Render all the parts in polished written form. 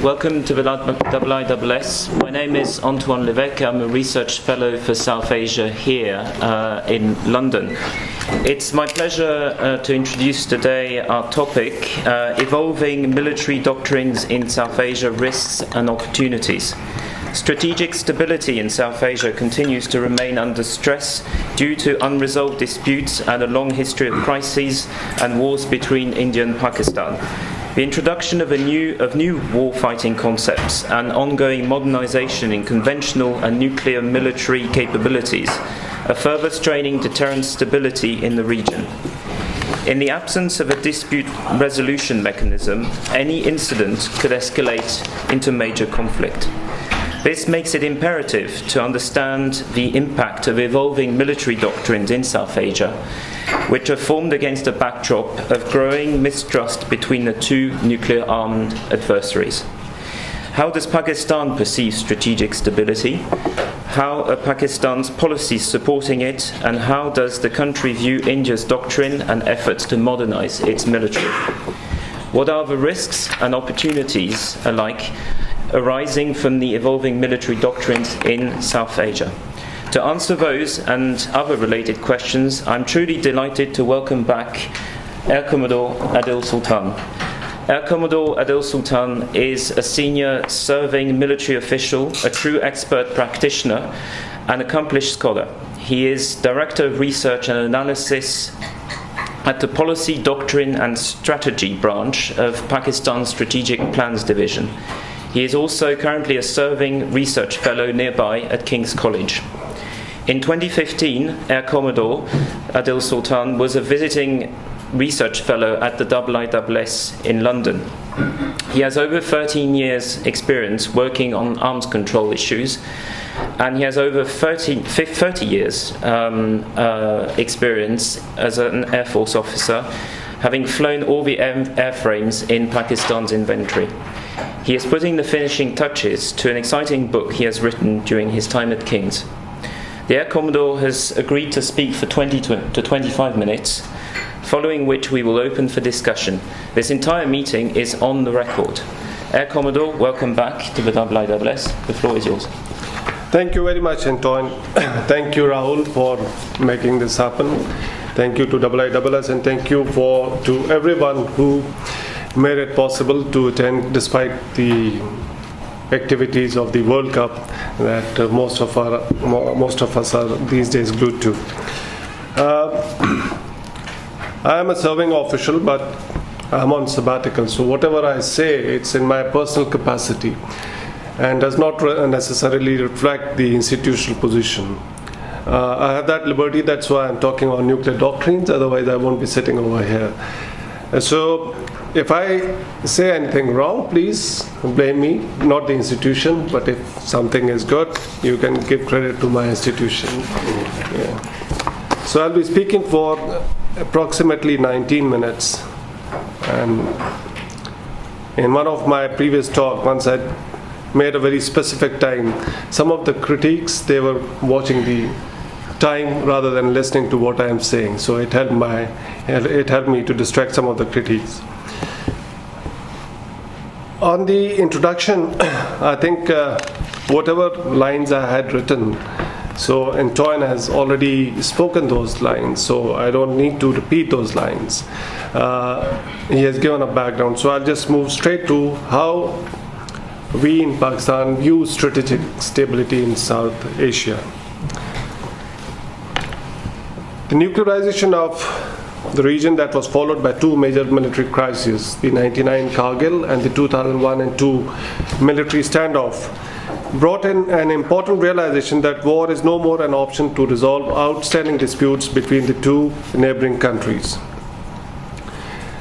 Welcome to the IISS. My name is Antoine Levesque. I'm a research fellow for South Asia here in London. It's my pleasure to introduce today our topic, Evolving Military Doctrines in South Asia, Risks and Opportunities. Strategic stability in South Asia continues to remain under stress due to unresolved disputes and a long history of crises and wars between India and Pakistan. The introduction of new war-fighting concepts and ongoing modernisation in conventional and nuclear military capabilities are further straining deterrence stability in the region. In the absence of a dispute resolution mechanism, any incident could escalate into major conflict. This makes it imperative to understand the impact of evolving military doctrines in South Asia, which are formed against a backdrop of growing mistrust between the two nuclear-armed adversaries. How does Pakistan perceive strategic stability? How are Pakistan's policies supporting it? And how does the country view India's doctrine and efforts to modernize its military? What are the risks and opportunities alike arising from the evolving military doctrines in South Asia? To answer those and other related questions, I'm truly delighted to welcome back Air Commodore Adil Sultan. Air Commodore Adil Sultan is a senior serving military official, a true expert practitioner, and accomplished scholar. He is Director of Research and Analysis at the Policy, Doctrine and Strategy branch of Pakistan's Strategic Plans Division. He is also currently a serving research fellow nearby at King's College. In 2015, Air Commodore Adil Sultan was a visiting research fellow at the IISS in London. He has over 13 years experience working on arms control issues, and he has over 30 years experience as an Air Force officer, having flown all the airframes in Pakistan's inventory. He is putting the finishing touches to an exciting book he has written during his time at King's. The Air Commodore has agreed to speak for 20 to 25 minutes, following which we will open for discussion. This entire meeting is on the record. Air Commodore, welcome back to the IISS. The floor is yours. Thank you very much, Antoine. Thank you, Rahul, for making this happen. Thank you to IISS, and thank you to everyone who made it possible to attend despite the activities of the World Cup that most of us are these days glued to. I am a serving official, but I'm on sabbatical, so whatever I say, it's in my personal capacity and does not necessarily reflect the institutional position. I have that liberty, that's why I'm talking on nuclear doctrines, otherwise I won't be sitting over here. So if I say anything wrong, please blame me, not the institution, but if something is good, you can give credit to my institution. Yeah. So I'll be speaking for approximately 19 minutes. And in one of my previous talks, once I made a very specific time, some of the critiques, they were watching the time rather than listening to what I am saying. So it helped me to distract some of the critiques. On the introduction, I think whatever lines I had written, so Antoine has already spoken those lines, so I don't need to repeat those lines. He has given a background, so I'll just move straight to how we in Pakistan view strategic stability in South Asia. The nuclearization of the region that was followed by two major military crises, the 99 Kargil and the 2001 and 2 military standoff, brought in an important realization that war is no more an option to resolve outstanding disputes between the two neighboring countries.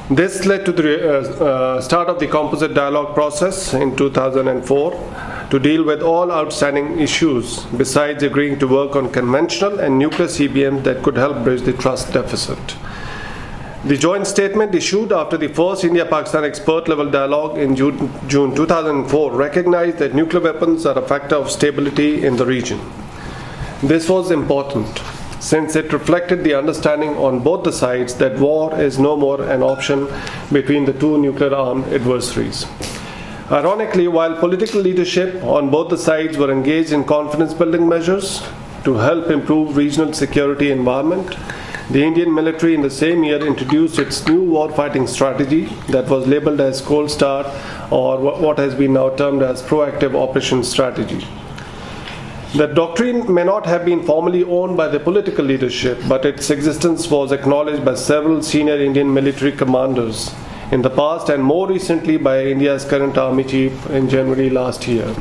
This led to the start of the composite dialogue process in 2004 to deal with all outstanding issues, besides agreeing to work on conventional and nuclear CBMs that could help bridge the trust deficit. The joint statement issued after the first India-Pakistan expert-level dialogue in June 2004 recognized that nuclear weapons are a factor of stability in the region. This was important, since it reflected the understanding on both the sides that war is no more an option between the two nuclear-armed adversaries. Ironically, while political leadership on both the sides were engaged in confidence-building measures to help improve regional security environment, the Indian military in the same year introduced its new war-fighting strategy that was labeled as Cold Start, or what has been now termed as Proactive Operations Strategy. The doctrine may not have been formally owned by the political leadership, but its existence was acknowledged by several senior Indian military commanders in the past, and more recently by India's current Army Chief in January last year.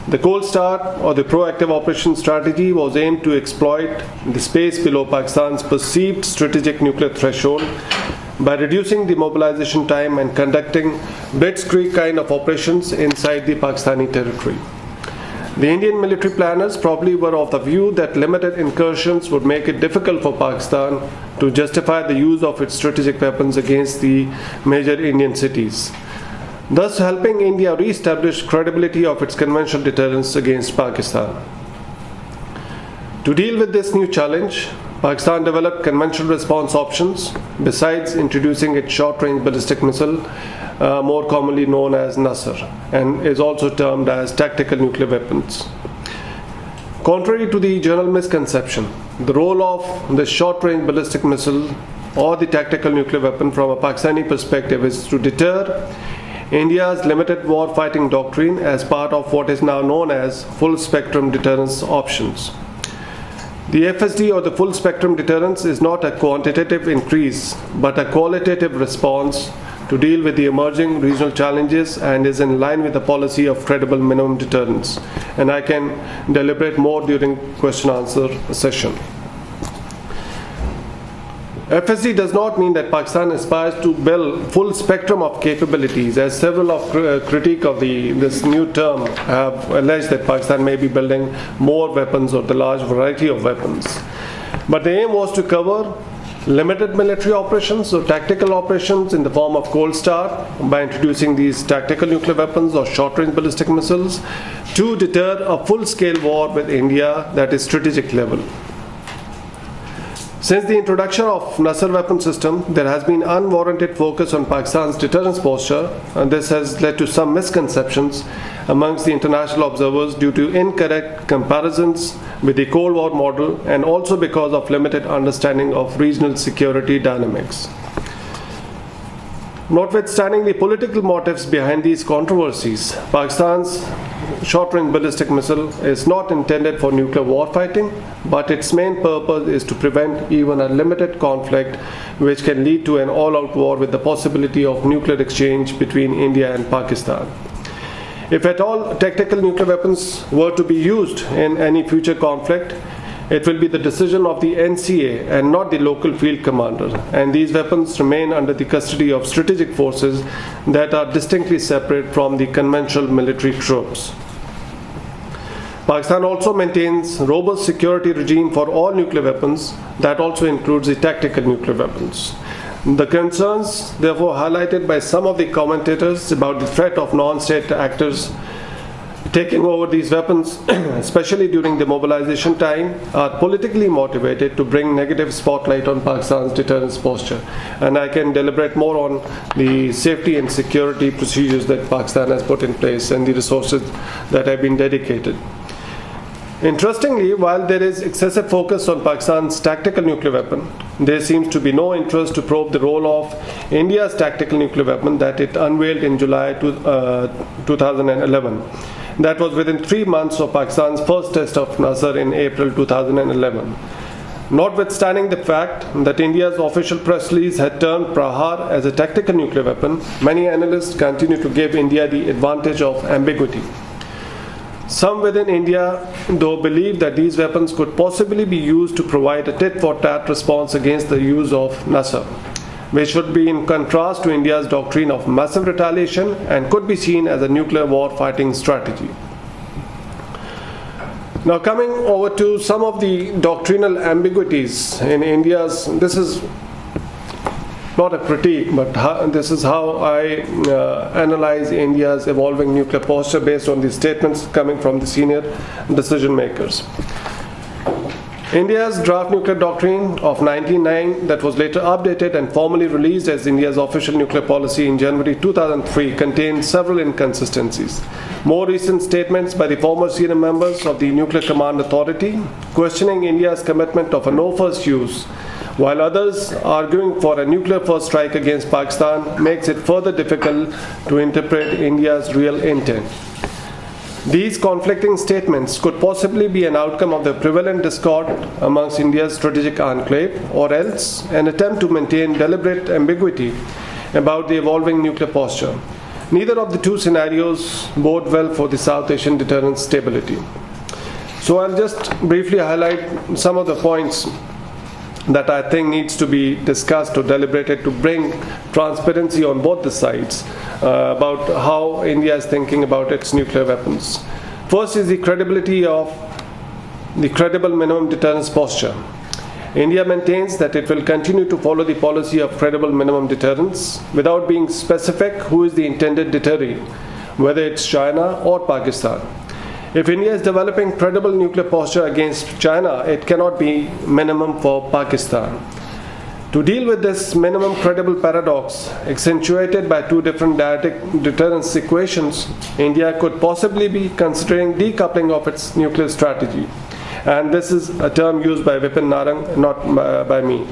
The Cold Start, or the Proactive Operations Strategy, was aimed to exploit the space below Pakistan's perceived strategic nuclear threshold by reducing the mobilization time and conducting blitzkrieg kind of operations inside the Pakistani territory. The Indian military planners probably were of the view that limited incursions would make it difficult for Pakistan to justify the use of its strategic weapons against the major Indian cities, thus helping India re-establish credibility of its conventional deterrence against Pakistan. To deal with this new challenge, Pakistan developed conventional response options besides introducing its short-range ballistic missile, more commonly known as Nasr, and is also termed as tactical nuclear weapons. Contrary to the general misconception, the role of the short-range ballistic missile or the tactical nuclear weapon from a Pakistani perspective is to deter India's limited war-fighting doctrine as part of what is now known as full-spectrum deterrence options. The FSD, or the full-spectrum deterrence, is not a quantitative increase but a qualitative response to deal with the emerging regional challenges and is in line with the policy of credible minimum deterrence. And I can deliberate more during question-answer session. FSD does not mean that Pakistan aspires to build full spectrum of capabilities, as several of critique of this new term have alleged that Pakistan may be building more weapons or the large variety of weapons. But the aim was to cover limited military operations or tactical operations in the form of Cold Start by introducing these tactical nuclear weapons or short-range ballistic missiles to deter a full-scale war with India that is strategic level. Since the introduction of Nasr weapon system, there has been unwarranted focus on Pakistan's deterrence posture, and this has led to some misconceptions amongst the international observers due to incorrect comparisons with the Cold War model and also because of limited understanding of regional security dynamics. Notwithstanding the political motives behind these controversies, Pakistan's short-range ballistic missile is not intended for nuclear warfighting, but its main purpose is to prevent even a limited conflict which can lead to an all-out war with the possibility of nuclear exchange between India and Pakistan. If at all tactical nuclear weapons were to be used in any future conflict, it will be the decision of the NCA and not the local field commander, and these weapons remain under the custody of strategic forces that are distinctly separate from the conventional military troops. Pakistan also maintains a robust security regime for all nuclear weapons that also includes the tactical nuclear weapons. The concerns, therefore, highlighted by some of the commentators about the threat of non-state actors taking over these weapons, especially during the mobilization time, are politically motivated to bring negative spotlight on Pakistan's deterrence posture. And I can deliberate more on the safety and security procedures that Pakistan has put in place and the resources that have been dedicated. Interestingly, while there is excessive focus on Pakistan's tactical nuclear weapon, there seems to be no interest to probe the role of India's tactical nuclear weapon that it unveiled in July 2011. That was within 3 months of Pakistan's first test of Nasr in April 2011. Notwithstanding the fact that India's official press release had termed Prahar as a tactical nuclear weapon, many analysts continue to give India the advantage of ambiguity. Some within India, though, believe that these weapons could possibly be used to provide a tit-for-tat response against the use of Nasr, which would be in contrast to India's doctrine of massive retaliation and could be seen as a nuclear war-fighting strategy. Now, coming over to some of the doctrinal ambiguities in India's, this is not a critique, but this is how I analyze India's evolving nuclear posture based on the statements coming from the senior decision makers. India's draft nuclear doctrine of 1999, that was later updated and formally released as India's official nuclear policy in January 2003, contained several inconsistencies. More recent statements by the former senior members of the Nuclear Command Authority questioning India's commitment of a no first use, while others arguing for a nuclear first strike against Pakistan, makes it further difficult to interpret India's real intent. These conflicting statements could possibly be an outcome of the prevalent discord amongst India's strategic enclave, or else an attempt to maintain deliberate ambiguity about the evolving nuclear posture. Neither of the two scenarios bode well for the South Asian deterrence stability. So I'll just briefly highlight some of the points that I think needs to be discussed or deliberated to bring transparency on both the sides about how India is thinking about its nuclear weapons. First is the credibility of the credible minimum deterrence posture. India maintains that it will continue to follow the policy of credible minimum deterrence without being specific who is the intended deterrent, whether it's China or Pakistan. If India is developing credible nuclear posture against China, it cannot be minimum for Pakistan. To deal with this minimum credible paradox, accentuated by two different deterrence equations, India could possibly be considering decoupling of its nuclear strategy. And this is a term used by Vipin Narang, not by me,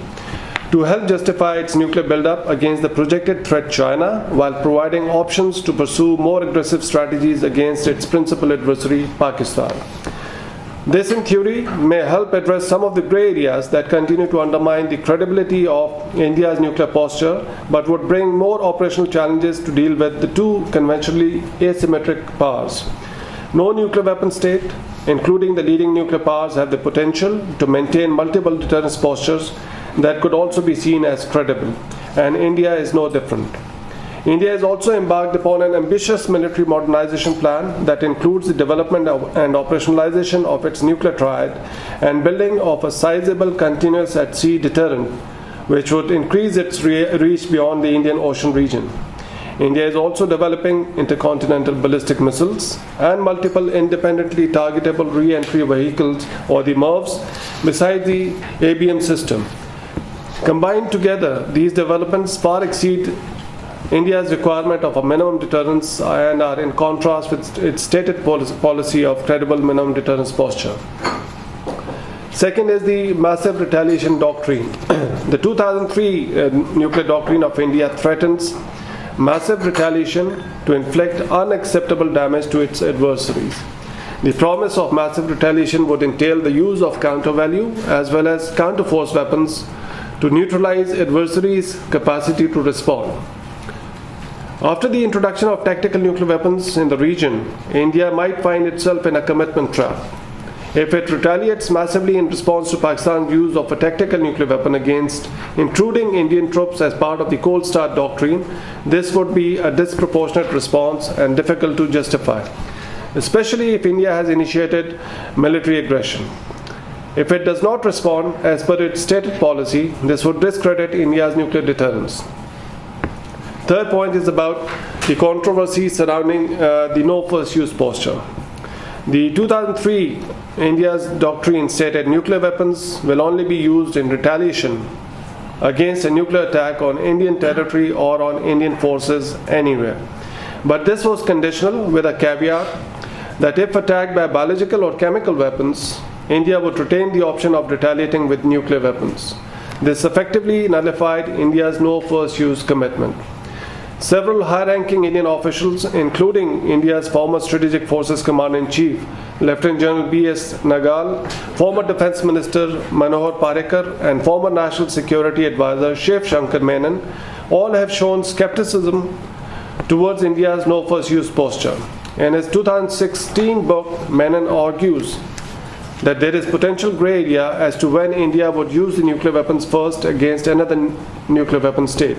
to help justify its nuclear buildup against the projected threat China, while providing options to pursue more aggressive strategies against its principal adversary, Pakistan. This, in theory, may help address some of the grey areas that continue to undermine the credibility of India's nuclear posture, but would bring more operational challenges to deal with the two conventionally asymmetric powers. No nuclear weapon state, including the leading nuclear powers, have the potential to maintain multiple deterrence postures that could also be seen as credible, and India is no different. India has also embarked upon an ambitious military modernization plan that includes the development and operationalization of its nuclear triad and building of a sizable continuous at sea deterrent, which would increase its reach beyond the Indian Ocean region. India is also developing intercontinental ballistic missiles and multiple independently targetable re-entry vehicles, or the MIRVs, besides the ABM system. Combined together, these developments far exceed India's requirement of a minimum deterrence and are in contrast with its stated policy of credible minimum deterrence posture. Second is the massive retaliation doctrine. The 2003 nuclear doctrine of India threatens massive retaliation to inflict unacceptable damage to its adversaries. The promise of massive retaliation would entail the use of counter-value as well as counter-force weapons to neutralize adversaries' capacity to respond. After the introduction of tactical nuclear weapons in the region, India might find itself in a commitment trap. If it retaliates massively in response to Pakistan's use of a tactical nuclear weapon against intruding Indian troops as part of the Cold Start doctrine, this would be a disproportionate response and difficult to justify, especially if India has initiated military aggression. If it does not respond as per its stated policy, this would discredit India's nuclear deterrence. Third point is about the controversy surrounding the no first use posture. The 2003 India's doctrine stated nuclear weapons will only be used in retaliation against a nuclear attack on Indian territory or on Indian forces anywhere. But this was conditional with a caveat that if attacked by biological or chemical weapons, India would retain the option of retaliating with nuclear weapons. This effectively nullified India's no first use commitment. Several high-ranking Indian officials, including India's former Strategic Forces Commander-in-Chief, Lieutenant General B.S. Nagal, former Defence Minister Manohar Parrikar, and former National Security Advisor Shiv Shankar Menon, all have shown skepticism towards India's no first use posture. In his 2016 book, Menon argues that there is potential grey area as to when India would use the nuclear weapons first against another nuclear weapon state,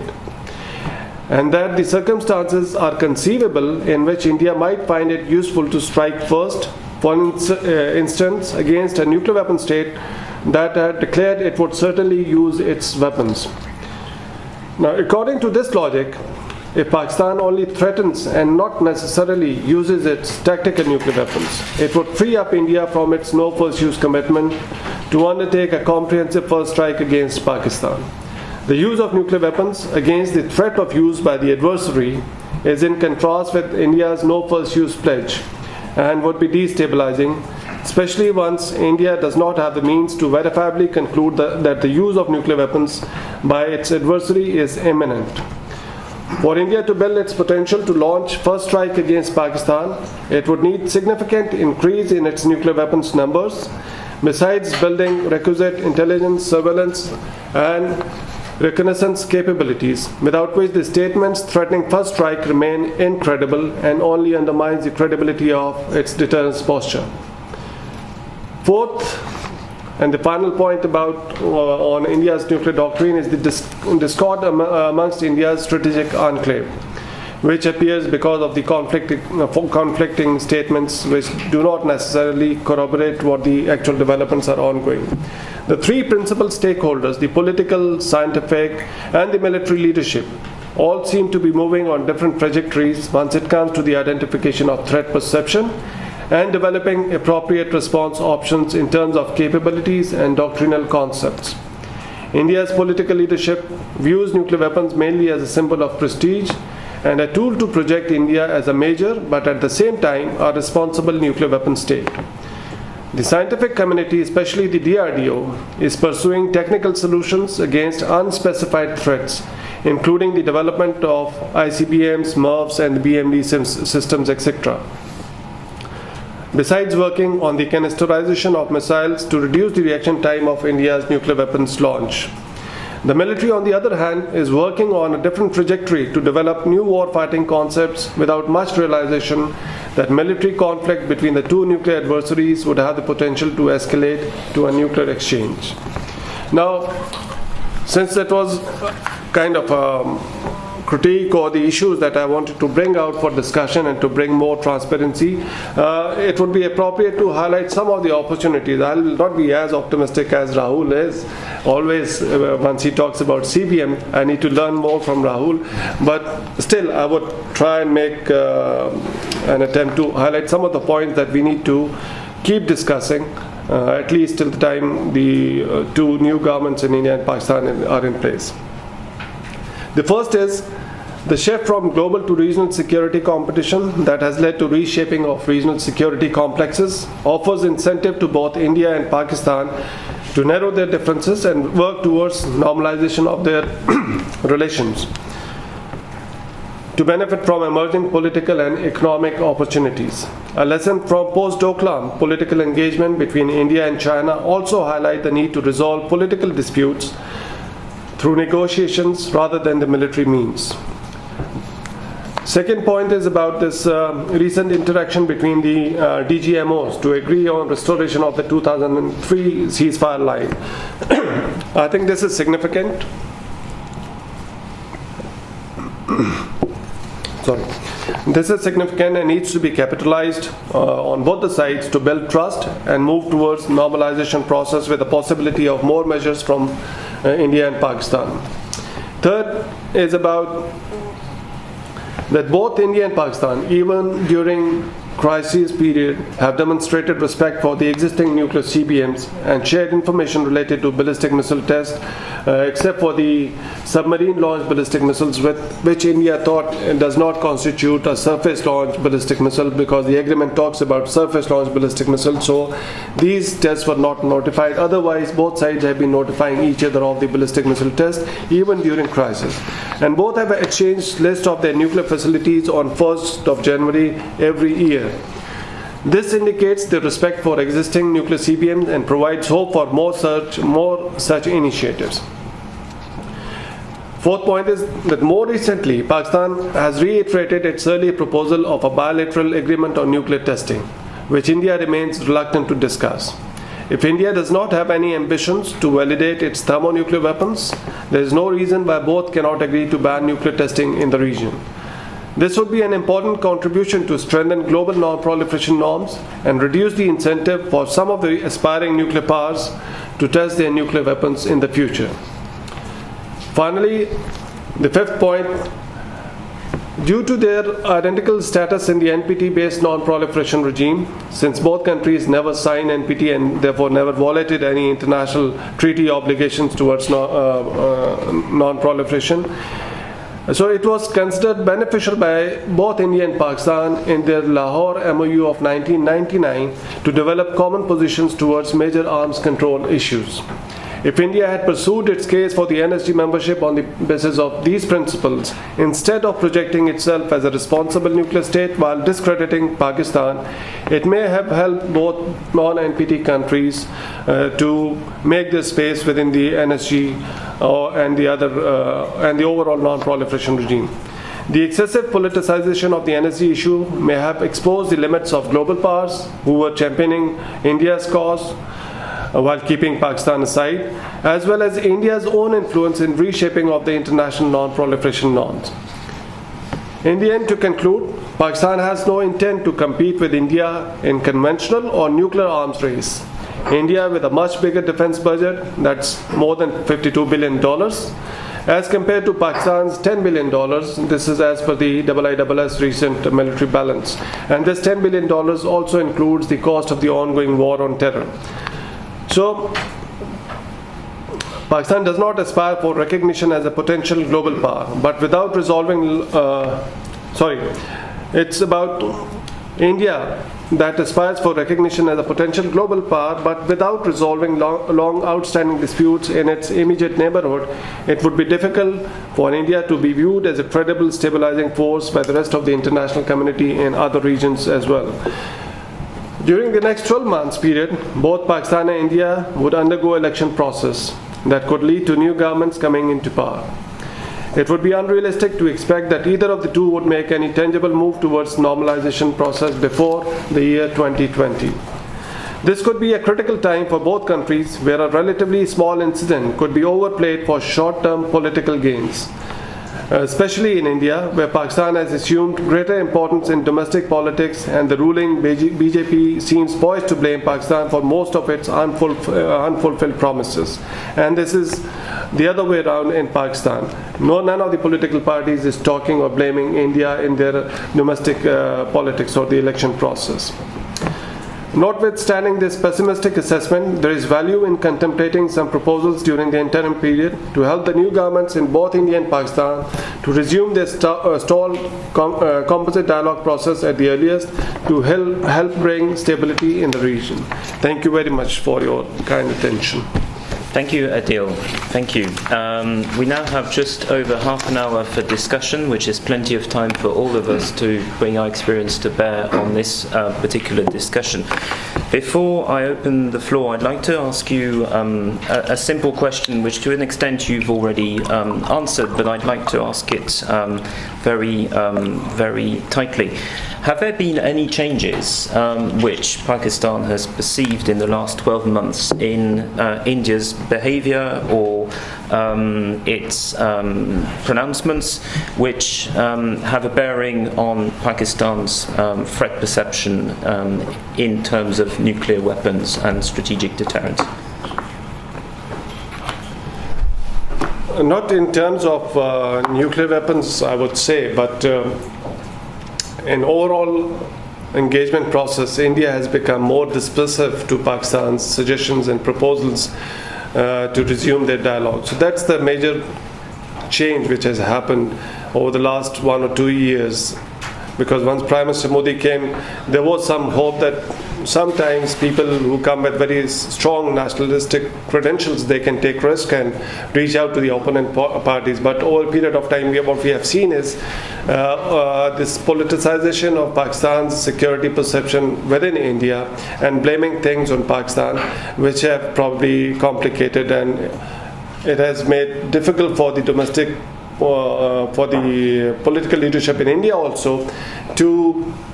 and that the circumstances are conceivable in which India might find it useful to strike first, for instance, against a nuclear weapon state that had declared it would certainly use its weapons. Now, according to this logic, if Pakistan only threatens and not necessarily uses its tactical nuclear weapons, it would free up India from its no first use commitment to undertake a comprehensive first strike against Pakistan. The use of nuclear weapons against the threat of use by the adversary is in contrast with India's no first use pledge and would be destabilizing, especially once India does not have the means to verifiably conclude that the use of nuclear weapons by its adversary is imminent. For India to build its potential to launch first strike against Pakistan, it would need significant increase in its nuclear weapons numbers, besides building requisite intelligence, surveillance, and reconnaissance capabilities, without which the statements threatening first strike remain incredible and only undermines the credibility of its deterrence posture. Fourth, and the final point about on India's nuclear doctrine is the discord amongst India's strategic enclave, which appears because of the conflicting statements which do not necessarily corroborate what the actual developments are ongoing. The three principal stakeholders, the political, scientific, and the military leadership, all seem to be moving on different trajectories once it comes to the identification of threat perception and developing appropriate response options in terms of capabilities and doctrinal concepts. India's political leadership views nuclear weapons mainly as a symbol of prestige and a tool to project India as a major but at the same time a responsible nuclear weapon state. The scientific community, especially the DRDO, is pursuing technical solutions against unspecified threats, including the development of ICBMs, MIRVs, and the BMD systems, etc. Besides working on the canisterization of missiles to reduce the reaction time of India's nuclear weapons launch. The military, on the other hand, is working on a different trajectory to develop new warfighting concepts without much realization that military conflict between the two nuclear adversaries would have the potential to escalate to a nuclear exchange. Now, since that was kind of a critique or the issues that I wanted to bring out for discussion and to bring more transparency, it would be appropriate to highlight some of the opportunities. I will not be as optimistic as Rahul is. Always, once he talks about CBM, I need to learn more from Rahul. But still, I would try and make an attempt to highlight some of the points that we need to keep discussing, at least till the time the two new governments in India and Pakistan are in place. The first is the shift from global to regional security competition that has led to reshaping of regional security complexes offers incentive to both India and Pakistan to narrow their differences and work towards normalization of their relations, to benefit from emerging political and economic opportunities. A lesson from post-Doklam political engagement between India and China also highlight the need to resolve political disputes through negotiations rather than the military means. Second point is about this recent interaction between the DGMOs to agree on restoration of the 2003 ceasefire line. I think this is significant. This is significant and needs to be capitalized on both the sides to build trust and move towards normalization process with the possibility of more measures from India and Pakistan. Third is about that both India and Pakistan, even during crisis period, have demonstrated respect for the existing nuclear CBMs and shared information related to ballistic missile tests, except for the submarine launched ballistic missiles, which India thought does not constitute a surface launched ballistic missile because the agreement talks about surface launched ballistic missiles. So these tests were not notified. Otherwise, both sides have been notifying each other of the ballistic missile test even during crisis. And both have exchanged list of their nuclear facilities on 1st of January every year. This indicates the respect for existing nuclear CBMs and provides hope for more such initiatives. Fourth point is that more recently, Pakistan has reiterated its earlier proposal of a bilateral agreement on nuclear testing, which India remains reluctant to discuss. If India does not have any ambitions to validate its thermonuclear weapons, there is no reason why both cannot agree to ban nuclear testing in the region. This would be an important contribution to strengthen global non-proliferation norms and reduce the incentive for some of the aspiring nuclear powers to test their nuclear weapons in the future. Finally, the fifth point Due to their identical status in the NPT-based non-proliferation regime, since both countries never signed NPT and therefore never violated any international treaty obligations towards non-proliferation, so it was considered beneficial by both India and Pakistan in their Lahore MOU of 1999 to develop common positions towards major arms control issues. If India had pursued its case for the NSG membership on the basis of these principles, instead of projecting itself as a responsible nuclear state while discrediting Pakistan, it may have helped both non-NPT countries to make their space within the NSG and the overall non-proliferation regime. The excessive politicization of the NSG issue may have exposed the limits of global powers who were championing India's cause while keeping Pakistan aside, as well as India's own influence in reshaping of the international non-proliferation norms. In the end, to conclude, Pakistan has no intent to compete with India in conventional or nuclear arms race. India, with a much bigger defense budget, that's more than $52 billion, as compared to Pakistan's $10 billion. This is as per the IISS recent military balance. And this $10 billion also includes the cost of the ongoing war on terror. So, Pakistan does not aspire for recognition as a potential global power, but without resolving, it's about India that aspires for recognition as a potential global power, but without resolving long outstanding disputes in its immediate neighborhood, it would be difficult for India to be viewed as a credible stabilizing force by the rest of the international community in other regions as well. During the next 12 months period, both Pakistan and India would undergo election process that could lead to new governments coming into power. It would be unrealistic to expect that either of the two would make any tangible move towards normalization process before the year 2020. This could be a critical time for both countries where a relatively small incident could be overplayed for short-term political gains. Especially in India, where Pakistan has assumed greater importance in domestic politics and the ruling BJP seems poised to blame Pakistan for most of its unfulfilled promises. And this is the other way around in Pakistan. None of the political parties is talking or blaming India in their domestic politics or the election process. Notwithstanding this pessimistic assessment, there is value in contemplating some proposals during the interim period to help the new governments in both India and Pakistan to resume their stalled composite dialogue process at the earliest to help bring stability in the region. Thank you very much for your kind attention. Thank you, Adil. Thank you. We now have just over half an hour for discussion, which is plenty of time for all of us to bring our experience to bear on this particular discussion. Before I open the floor, I'd like to ask you a simple question, which to an extent you've already answered, but I'd like to ask it very tightly. Have there been any changes which Pakistan has perceived in the last 12 months in India's behaviour or its pronouncements which have a bearing on Pakistan's threat perception in terms of nuclear weapons and strategic deterrence? Not in terms of nuclear weapons, I would say, but in overall engagement process, India has become more dismissive to Pakistan's suggestions and proposals to resume their dialogue. So that's the major change which has happened over the last 1 or 2 years. Because once Prime Minister Modi came, there was some hope that sometimes people who come with very strong nationalistic credentials, they can take risk and reach out to the opponent parties. But over a period of time, what we have seen is this politicization of Pakistan's security perception within India and blaming things on Pakistan, which have probably complicated, and it has made difficult for the domestic for the political leadership in India also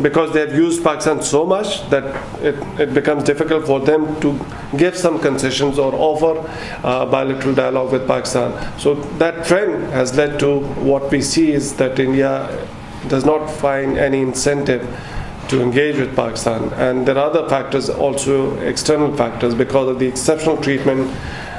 because they have used Pakistan so much that it becomes difficult for them to give some concessions or offer bilateral dialogue with Pakistan. So that trend has led to what we see is that India does not find any incentive to engage with Pakistan. And there are other factors also, external factors, because of the exceptional treatment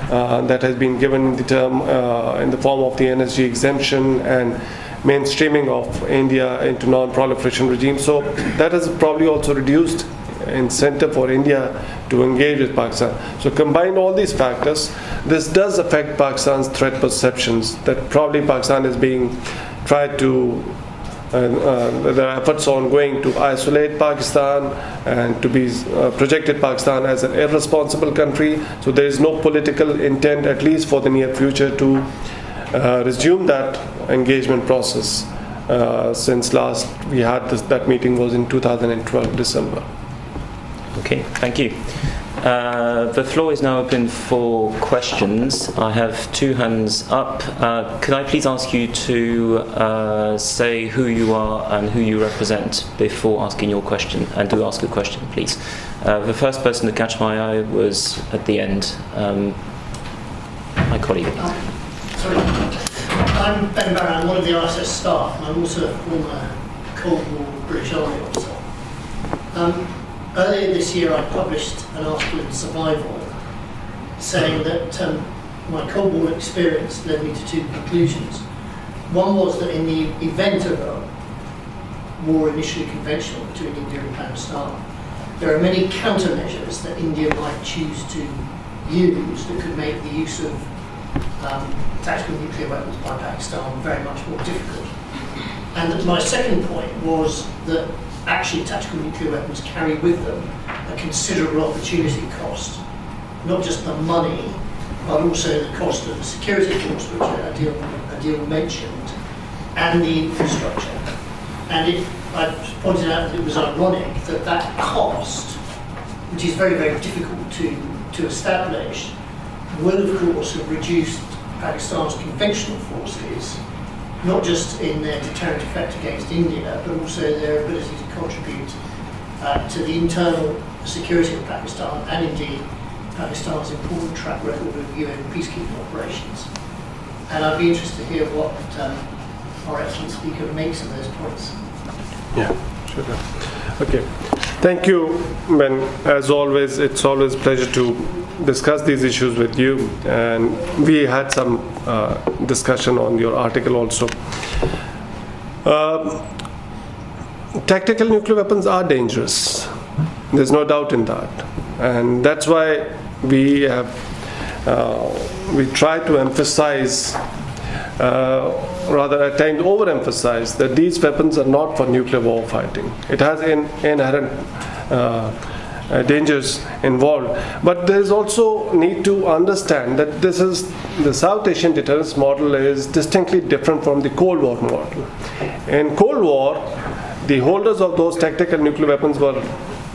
that has been given in the form of the NSG exemption and mainstreaming of India into non-proliferation regime. So that has probably also reduced incentive for India to engage with Pakistan. So combine all these factors, this does affect Pakistan's threat perceptions, that probably Pakistan is being tried to, there are efforts ongoing to isolate Pakistan and to be projected Pakistan as an irresponsible country. So there is no political intent, at least for the near future, to resume that engagement process. Since last we had that meeting was in 2012 December. Okay, thank you. The floor is now open for questions. I have 2 hands up. Could I please ask you to say who you are and who you represent before asking your question, and to ask a question, please. The first person to catch my eye was at the end, my colleague. Sorry, I'm Ben Barron, I'm one of the IISS staff, and I'm also a former Cold War British Army officer. Earlier this year I published an article in Survival saying that my Cold War experience led me to 2 conclusions. One was that in the event of a war initially conventional between India and Pakistan, there are many countermeasures that India might choose to use that could make the use of tactical nuclear weapons by Pakistan very much more difficult. And that my second point was that actually tactical nuclear weapons carry with them a considerable opportunity cost, not just the money, but also the cost of the security force, which Adil mentioned, and the infrastructure. And I pointed out that it was ironic that that cost, which is very, very difficult to establish, will of course have reduced Pakistan's conventional forces, not just in their deterrent effect against India, but also their ability to contribute to the internal security of Pakistan, and indeed Pakistan's important track record of UN peacekeeping operations. And I'd be interested to hear what our excellent speaker makes of those points. Yeah, sure. Okay. Thank you, Ben. As always, it's always a pleasure to discuss these issues with you. And we had some discussion on your article also. Tactical nuclear weapons are dangerous. There's no doubt in that. And that's why we try to emphasize, rather at times overemphasize, that these weapons are not for nuclear war fighting. It has inherent dangers involved. But there is also need to understand that the South Asian deterrence model is distinctly different from the Cold War model. In Cold War, the holders of those tactical nuclear weapons were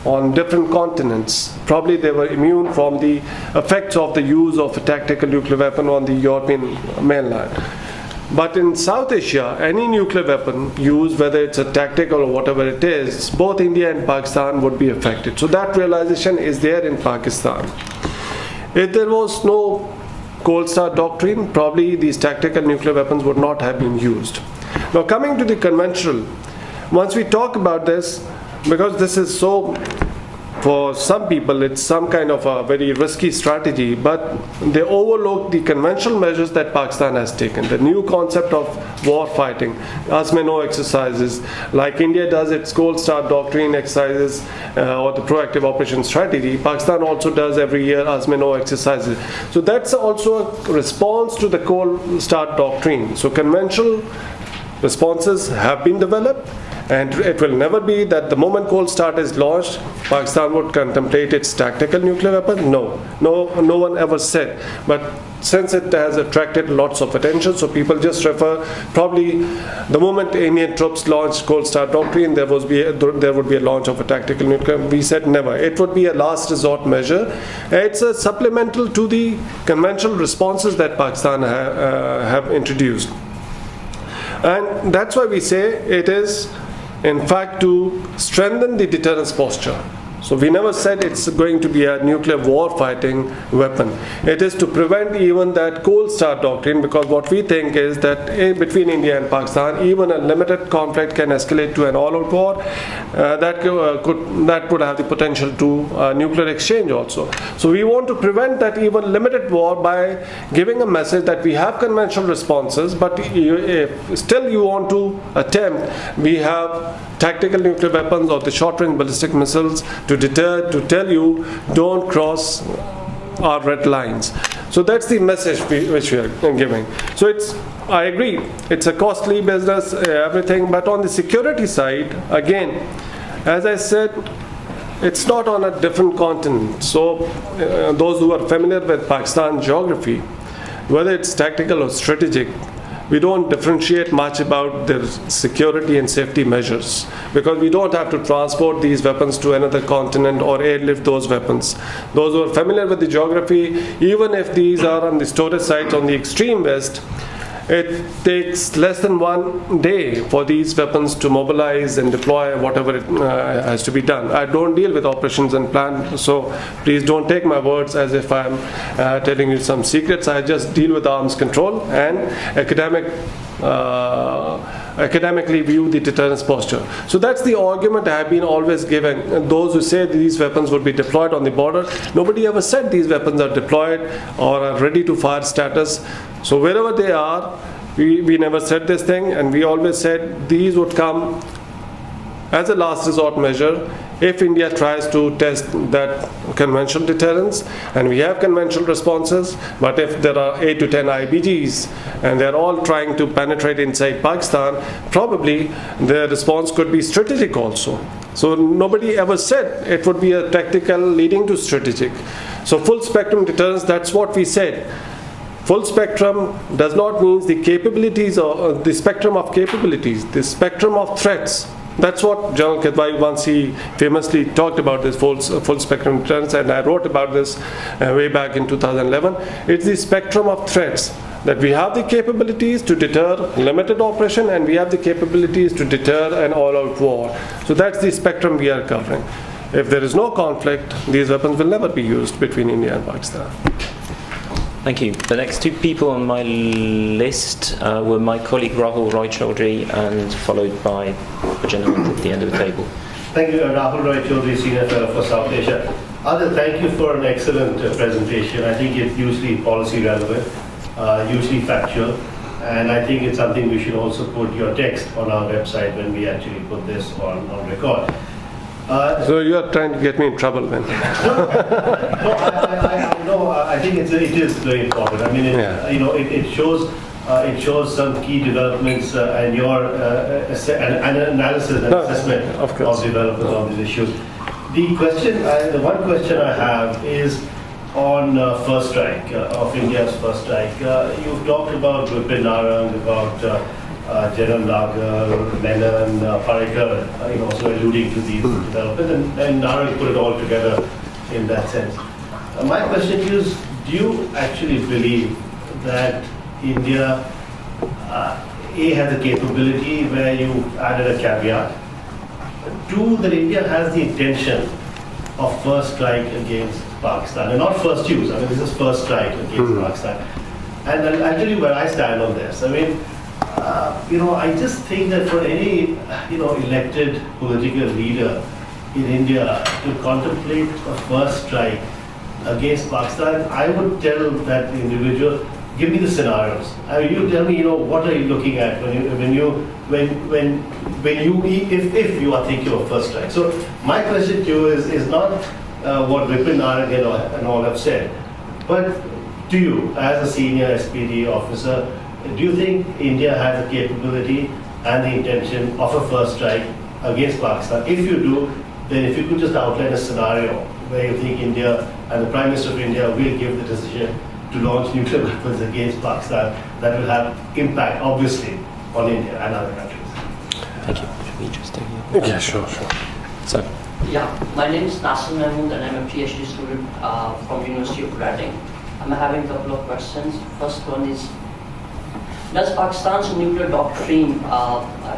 on different continents. Probably they were immune from the effects of the use of a tactical nuclear weapon on the European mainland. But in South Asia, any nuclear weapon used, whether it's a tactical or whatever it is, both India and Pakistan would be affected. So that realization is there in Pakistan. If there was no Cold Start doctrine, probably these tactical nuclear weapons would not have been used. Now coming to the conventional, once we talk about this, because this is so, for some people it's some kind of a very risky strategy, but they overlook the conventional measures that Pakistan has taken. The new concept of war fighting, as-may-know exercises, like India does its Cold Start doctrine exercises or the proactive operation strategy, Pakistan also does every year as-may-know exercises. So that's also a response to the Cold Start doctrine. So conventional responses have been developed, and it will never be that the moment Cold Start is launched, Pakistan would contemplate its tactical nuclear weapon. No one ever said. But since it has attracted lots of attention, so people just refer, probably the moment Indian troops launched Cold Start doctrine, there would be a launch of a tactical nuclear. We said never. It would be a last resort measure. It's a supplemental to the conventional responses that Pakistan have introduced. And that's why we say it is, in fact, to strengthen the deterrence posture. So we never said it's going to be a nuclear war fighting weapon. It is to prevent even that cold start doctrine, because what we think is that between India and Pakistan, even a limited conflict can escalate to an all-out war that would have the potential to nuclear exchange also. So we want to prevent that even limited war by giving a message that we have conventional responses, but if still you want to attempt, we have tactical nuclear weapons or the short-range ballistic missiles to deter, to tell you don't cross our red lines. So that's the message which we are giving. So I agree, it's a costly business, everything, but on the security side, again, as I said, it's not on a different continent. So those who are familiar with Pakistan geography, whether it's tactical or strategic, we don't differentiate much about their security and safety measures, because we don't have to transport these weapons to another continent or airlift those weapons. Those who are familiar with the geography, even if these are on the storage sites on the extreme west, it takes less than 1 day for these weapons to mobilize and deploy whatever it has to be done. I don't deal with operations and plan, so please don't take my words as if I'm telling you some secrets. I just deal with arms control and academically view the deterrence posture. So that's the argument I have been always giving. And those who say these weapons would be deployed on the border, nobody ever said these weapons are deployed or are ready to fire status. So wherever they are, we never said this thing, and we always said these would come as a last resort measure if India tries to test that conventional deterrence, and we have conventional responses. But if there are 8 to 10 IBGs and they're all trying to penetrate inside Pakistan, probably their response could be strategic also. So nobody ever said it would be a tactical leading to strategic. So full spectrum deterrence, that's what we said. Full spectrum does not mean the capabilities or the spectrum of capabilities, the spectrum of threats. That's what General Kidwai once he famously talked about, this full spectrum deterrence, and I wrote about this way back in 2011. It's the spectrum of threats, that we have the capabilities to deter limited operation and we have the capabilities to deter an all-out war. So that's the spectrum we are covering. If there is no conflict, these weapons will never be used between India and Pakistan. Thank you. The next two people on my list were my colleague Rahul Roy Chaudhary, and followed by the gentleman at the end of the table. Thank you, Rahul Roy Chaudhary, Senior Fellow for South Asia. Adil, thank you for an excellent presentation. I think it's hugely policy relevant, hugely factual, and I think it's something we should also put your text on our website when we actually put this on record. So you are trying to get me in trouble then? No, I think it is very important. I mean, it shows some key developments and your analysis and assessment of developments on these issues. The one question I have is on first strike, of India's first strike. You've talked about Vipin Narang, about General Nagar, Menon, Parekar, also alluding to these developments, and Narang put it all together in that sense. My question to you is, do you actually believe that India has a capability, where you added a caveat, two, that India has the intention of first strike against Pakistan, and not first use, I mean this is first strike against Pakistan. And I'll tell you where I stand on this. I mean, I just think that for any, elected political leader in India to contemplate a first strike against Pakistan, I would tell that individual, give me the scenarios. I mean, you tell me, what are you looking at if you are thinking of first strike. So my question to you is not what Vipin Narang and all have said, but to you, as a senior SPD officer, do you think India has the capability and the intention of a first strike against Pakistan? If you do, then if you could just outline a scenario where you think India and the Prime Minister of India will give the decision to launch nuclear weapons against Pakistan, that will have impact, obviously, on India and other countries. Thank you. Should be interesting. Yeah, sure. So. Yeah, my name is Nasser Mahmood and I'm a PhD student from University of Reading. I'm having a couple of questions. First one is, does Pakistan's nuclear doctrine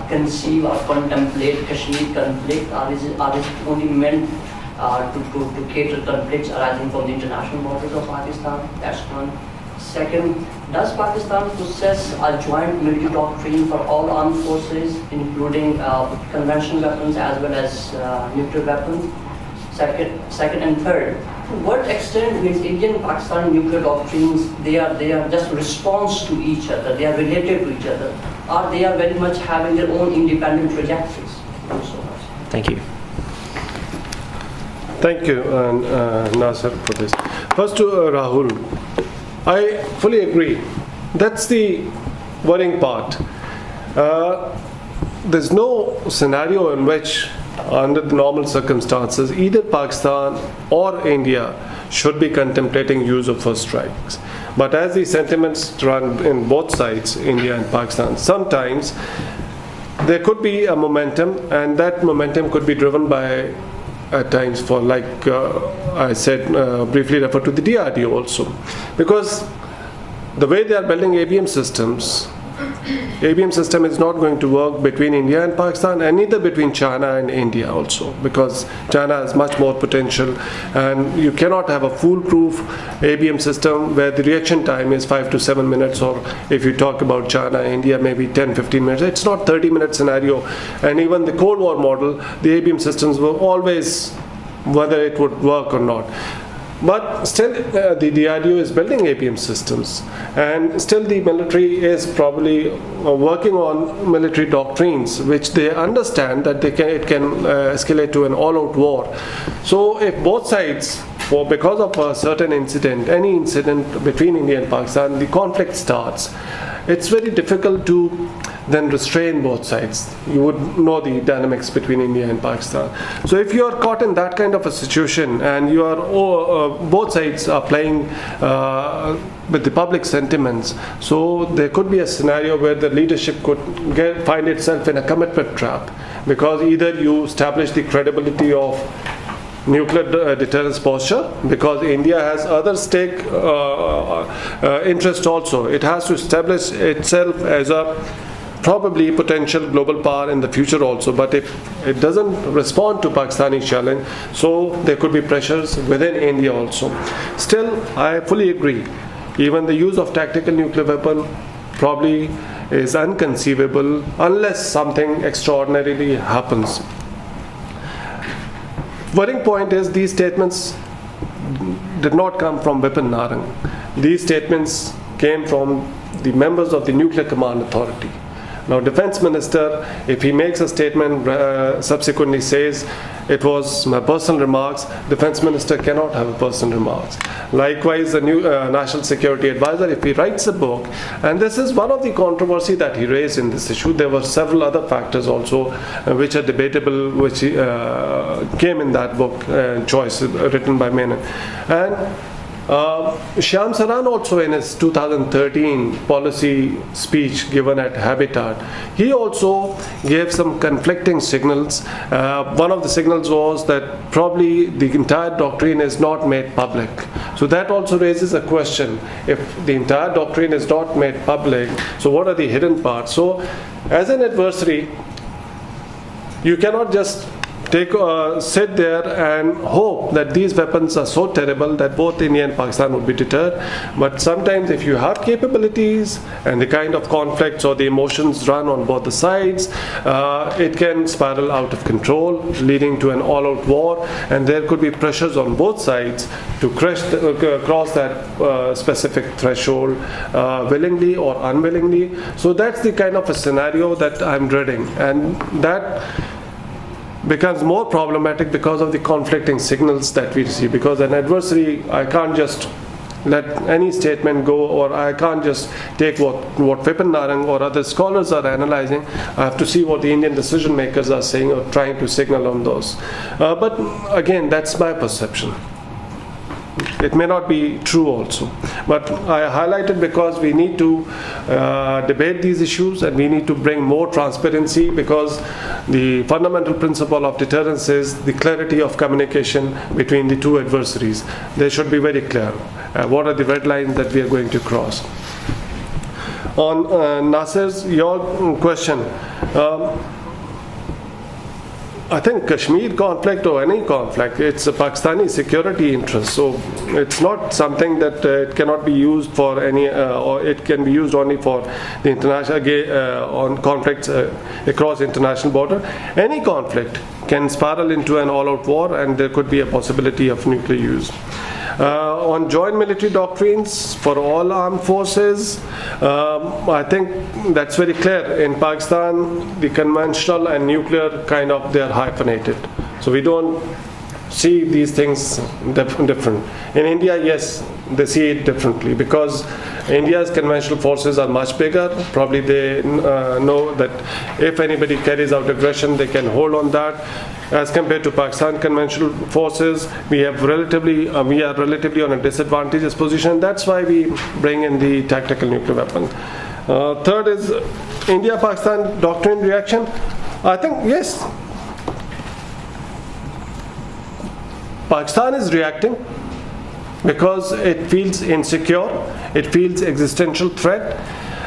conceive or contemplate Kashmir conflict, or is it only meant to cater conflicts arising from the international borders of Pakistan? That's one. Second, does Pakistan possess a joint military doctrine for all armed forces, including conventional weapons as well as nuclear weapons? Second and third, to what extent is Indian and Pakistan nuclear doctrines, they are just response to each other, they are related to each other, or they are very much having their own independent trajectories? Thank you so much. Thank you. Thank you, Nasser, for this. First to Rahul, I fully agree. That's the worrying part. There's no scenario in which, under the normal circumstances, either Pakistan or India should be contemplating use of first strikes. But as the sentiments run in both sides, India and Pakistan, sometimes there could be a momentum, and that momentum could be driven by, at times, for like I said, briefly refer to the DRDO also, because the way they are building ABM systems, ABM system is not going to work between India and Pakistan, and neither between China and India also, because China has much more potential, and you cannot have a foolproof ABM system where the reaction time is 5 to 7 minutes, or if you talk about China, India, maybe 10-15 minutes. It's not 30-minute scenario. And even the Cold War model, the ABM systems were always whether it would work or not. But still, the DRDO is building APM systems, and still the military is probably working on military doctrines, which they understand that it can escalate to an all-out war. So if both sides, because of a certain incident, any incident between India and Pakistan, the conflict starts, it's very difficult to then restrain both sides. You would know the dynamics between India and Pakistan. So if you are caught in that kind of a situation, and you are both sides are playing with the public sentiments, so there could be a scenario where the leadership could find itself in a commitment trap, because either you establish the credibility of nuclear deterrence posture, because India has other stake interest also. It has to establish itself as a probably potential global power in the future also. But if it doesn't respond to Pakistani challenge, so there could be pressures within India also. Still, I fully agree. Even the use of tactical nuclear weapon probably is unconceivable unless something extraordinarily happens. Worrying point is these statements did not come from Vipin Narang. These statements came from the members of the Nuclear Command Authority. Now, Defense Minister, if he makes a statement, subsequently says it was my personal remarks, Defense Minister cannot have a personal remarks. Likewise, the new National Security Advisor, if he writes a book, and this is one of the controversy that he raised in this issue, there were several other factors also which are debatable, which came in that book, choice written by Menon. And Shyam Saran also, in his 2013 policy speech given at Habitat, he also gave some conflicting signals. One of the signals was that probably the entire doctrine is not made public. So that also raises a question. If the entire doctrine is not made public, so what are the hidden parts? So as an adversary, you cannot just sit there and hope that these weapons are so terrible that both India and Pakistan would be deterred. But sometimes if you have capabilities and the kind of conflicts or the emotions run on both the sides, it can spiral out of control, leading to an all-out war, and there could be pressures on both sides to cross that specific threshold, willingly or unwillingly. So that's the kind of a scenario that I'm dreading, and that becomes more problematic because of the conflicting signals that we see. Because an adversary, I can't just let any statement go, or I can't just take what Vipin Narang or other scholars are analyzing. I have to see what the Indian decision makers are saying or trying to signal on those. But again, that's my perception. It may not be true also, but I highlighted because we need to debate these issues, and we need to bring more transparency, because the fundamental principle of deterrence is the clarity of communication between the two adversaries. They should be very clear. What are the red lines that we are going to cross? On Nasser's, your question, I think Kashmir conflict or any conflict, it's a Pakistani security interest. So it's not something that it cannot be used for any, or it can be used only for the international on conflicts across international border. Any conflict can spiral into an all-out war, and there could be a possibility of nuclear use. On joint military doctrines for all armed forces, I think that's very clear. In Pakistan, the conventional and nuclear kind of, they are hyphenated. So we don't see these things different. In India, yes, they see it differently because India's conventional forces are much bigger. Probably they know that if anybody carries out aggression, they can hold on that. As compared to Pakistan conventional forces, we are relatively on a disadvantageous position. That's why we bring in the tactical nuclear weapon. Third is India-Pakistan doctrine reaction. I think yes, Pakistan is reacting because it feels insecure, it feels existential threat.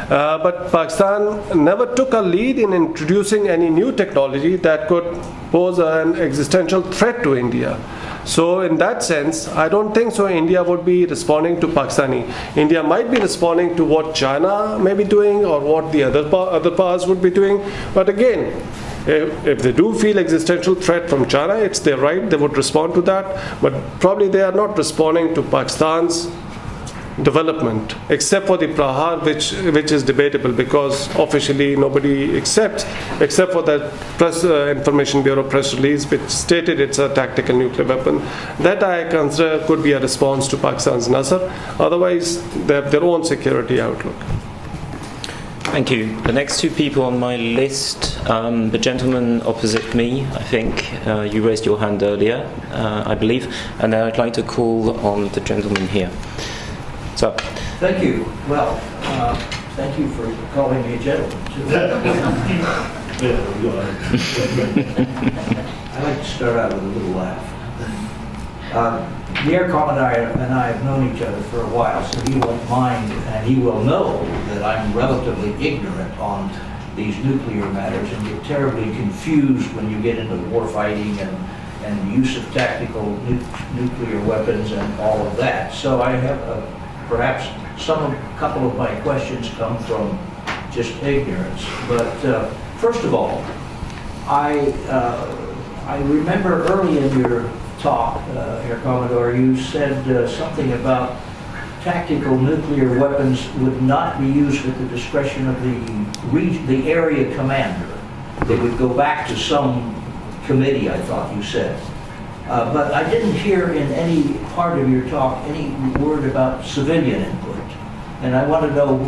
But Pakistan never took a lead in introducing any new technology that could pose an existential threat to India. So in that sense, I don't think so India would be responding to Pakistani. India might be responding to what China may be doing or what the other powers would be doing. But again, if they do feel existential threat from China, it's their right, they would respond to that. But probably they are not responding to Pakistan's development, except for the Prahar, which is debatable because officially nobody accepts, except for that press Information Bureau press release which stated it's a tactical nuclear weapon. That I consider could be a response to Pakistan's Nasr. Otherwise, they have their own security outlook. Thank you. The next two people on my list, the gentleman opposite me, I think you raised your hand earlier, I believe, and then I'd like to call on the gentleman here. So. Thank you. Well, thank you for calling me a gentleman. I like to start out with a little laugh. The Air Commandant and I have known each other for a while, so he won't mind, and he will know that I'm relatively ignorant on these nuclear matters and get terribly confused when you get into war fighting and the use of tactical nuclear weapons and all of that. So I have perhaps a couple of my questions come from just ignorance. But first of all, I remember early in your talk, Air Commodore, you said something about tactical nuclear weapons would not be used at the discretion of the area commander. They would go back to some committee, I thought you said. But I didn't hear in any part of your talk any word about civilian input. And I want to know